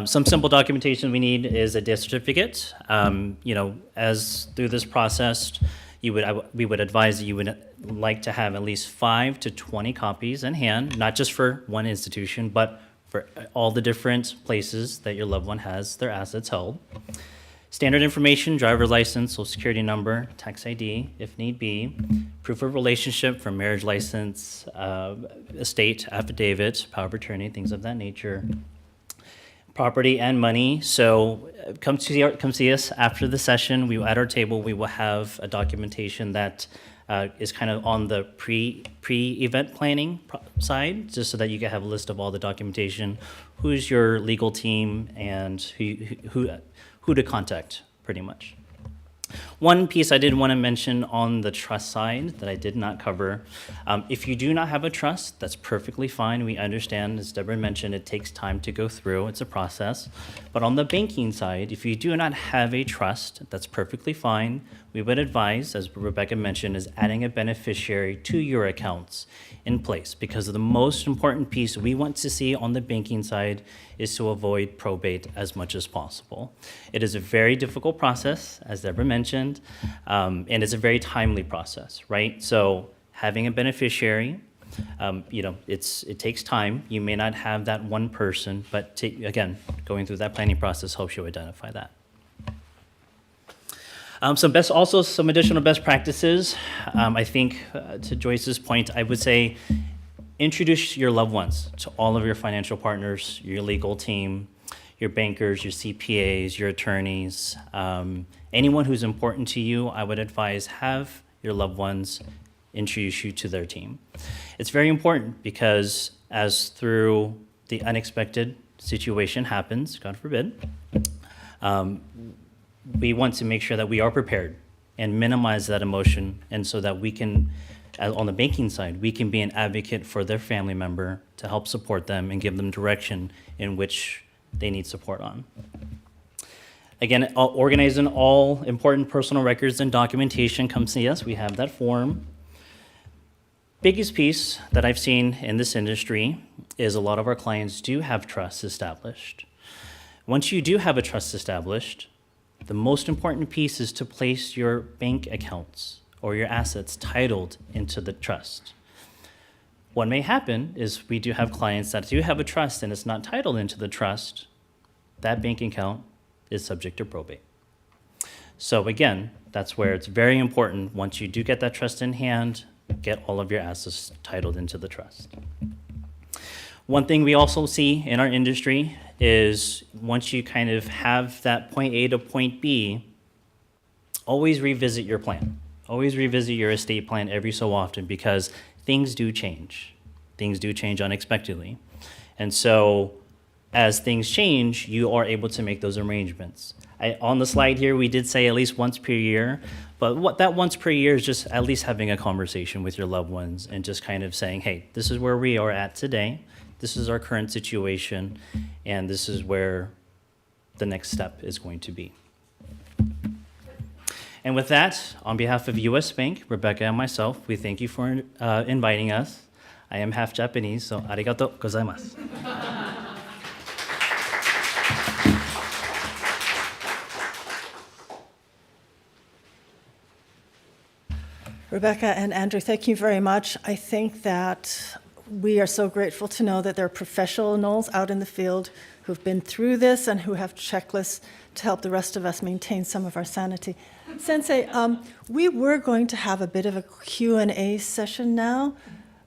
Some simple documentation we need is a death certificate. As through this process, we would advise that you would like to have at least 5 to 20 copies in hand, not just for one institution, but for all the different places that your loved one has their assets held. Standard information, driver's license, social security number, tax ID, if need be, proof of relationship from marriage license, estate affidavit, power of attorney, things of that nature. Property and money. So come see us after the session. At our table, we will have a documentation that is kind of on the pre-event planning side, just so that you can have a list of all the documentation, who's your legal team, and who to contact, pretty much. One piece I did want to mention on the trust side that I did not cover. If you do not have a trust, that's perfectly fine. We understand, as Deborah mentioned, it takes time to go through. It's a process. But on the banking side, if you do not have a trust, that's perfectly fine. We would advise, as Rebecca mentioned, is adding a beneficiary to your accounts in place, because the most important piece we want to see on the banking side is to avoid probate as much as possible. It is a very difficult process, as Deborah mentioned, and it's a very timely process, right? So having a beneficiary, it takes time. You may not have that one person, but again, going through that planning process helps you identify that. Some additional best practices. I think to Joyce's point, I would say introduce your loved ones to all of your financial partners, your legal team, your bankers, your CPAs, your attorneys, anyone who's important to you. I would advise have your loved ones introduce you to their team. It's very important because as through the unexpected situation happens, God forbid, we want to make sure that we are prepared and minimize that emotion, and so that we can, on the banking side, we can be an advocate for their family member to help support them and give them direction in which they need support on. Again, organizing all important personal records and documentation, come see us. We have that form. Biggest piece that I've seen in this industry is a lot of our clients do have trusts established. Once you do have a trust established, the most important piece is to place your bank accounts or your assets titled into the trust. What may happen is we do have clients that do have a trust and it's not titled into the trust. That bank account is subject to probate. So again, that's where it's very important, once you do get that trust in hand, get all of your assets titled into the trust. One thing we also see in our industry is once you kind of have that point A to point B, always revisit your plan. Always revisit your estate plan every so often, because things do change. Things do change unexpectedly. And so as things change, you are able to make those arrangements. On the slide here, we did say at least once per year, but what that once per year is just at least having a conversation with your loved ones and just kind of saying, hey, this is where we are at today. This is our current situation, and this is where the next step is going to be. And with that, on behalf of U.S. Bank, Rebecca and myself, we thank you for inviting us. I am half Japanese, so arigato gozaimasu. Rebecca and Andrew, thank you very much. I think that we are so grateful to know that there are professionals out in the field who've been through this and who have checklists to help the rest of us maintain some of our sanity. Sensei, we were going to have a bit of a Q&A session now.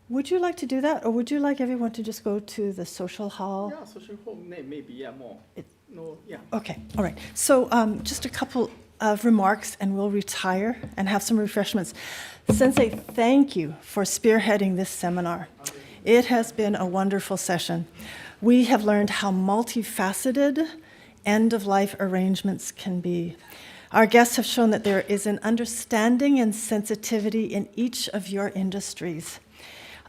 Would you like to do that, or would you like everyone to just go to the social hall? Yeah, social hall, maybe, yeah, more. No, yeah. Okay, all right. So just a couple of remarks, and we'll retire and have some refreshments. Sensei, thank you for spearheading this seminar. It has been a wonderful session. We have learned how multifaceted end-of-life arrangements can be. Our guests have shown that there is an understanding and sensitivity in each of your industries.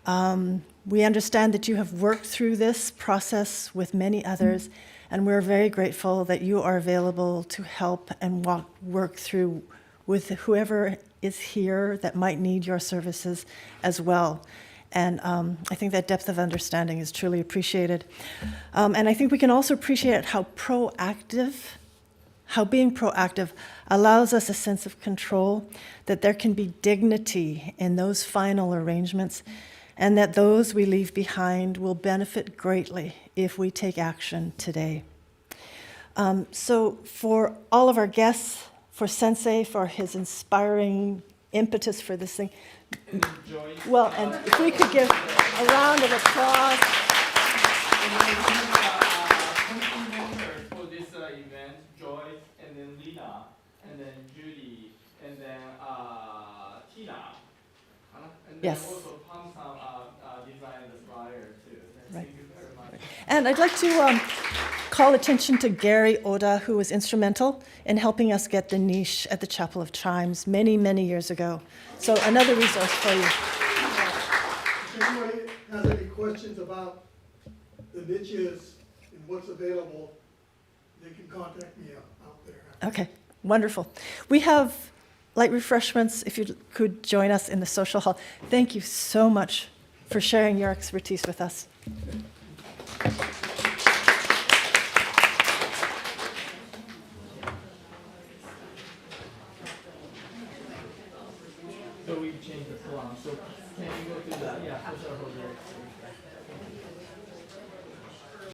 We understand that you have worked through this process with many others, and we're very grateful that you are available to help and work through with whoever is here that might need your services as well. And I think that depth of understanding is truly appreciated. And I think we can also appreciate how being proactive allows us a sense of control, that there can be dignity in those final arrangements, and that those we leave behind will benefit greatly if we take action today. So for all of our guests, for Sensei, for his inspiring impetus for this thing, well, and if we could give a round of applause. For this event, Joyce, and then Lina, and then Judy, and then Tina. And then Yes. also Pam designed the flyer too. Right. Thank you very much. And I'd like to call attention to Gary Oda, who was instrumental in helping us get the niche at the Chapel of Chimes many, many years ago. So another resource for you. If anybody has any questions about the niches and what's available, they can contact me out there. Okay, wonderful. We have light refreshments, if you could join us in the social hall. Thank you so much for sharing your expertise with us. So we changed the plan. So can you go to the social hall there?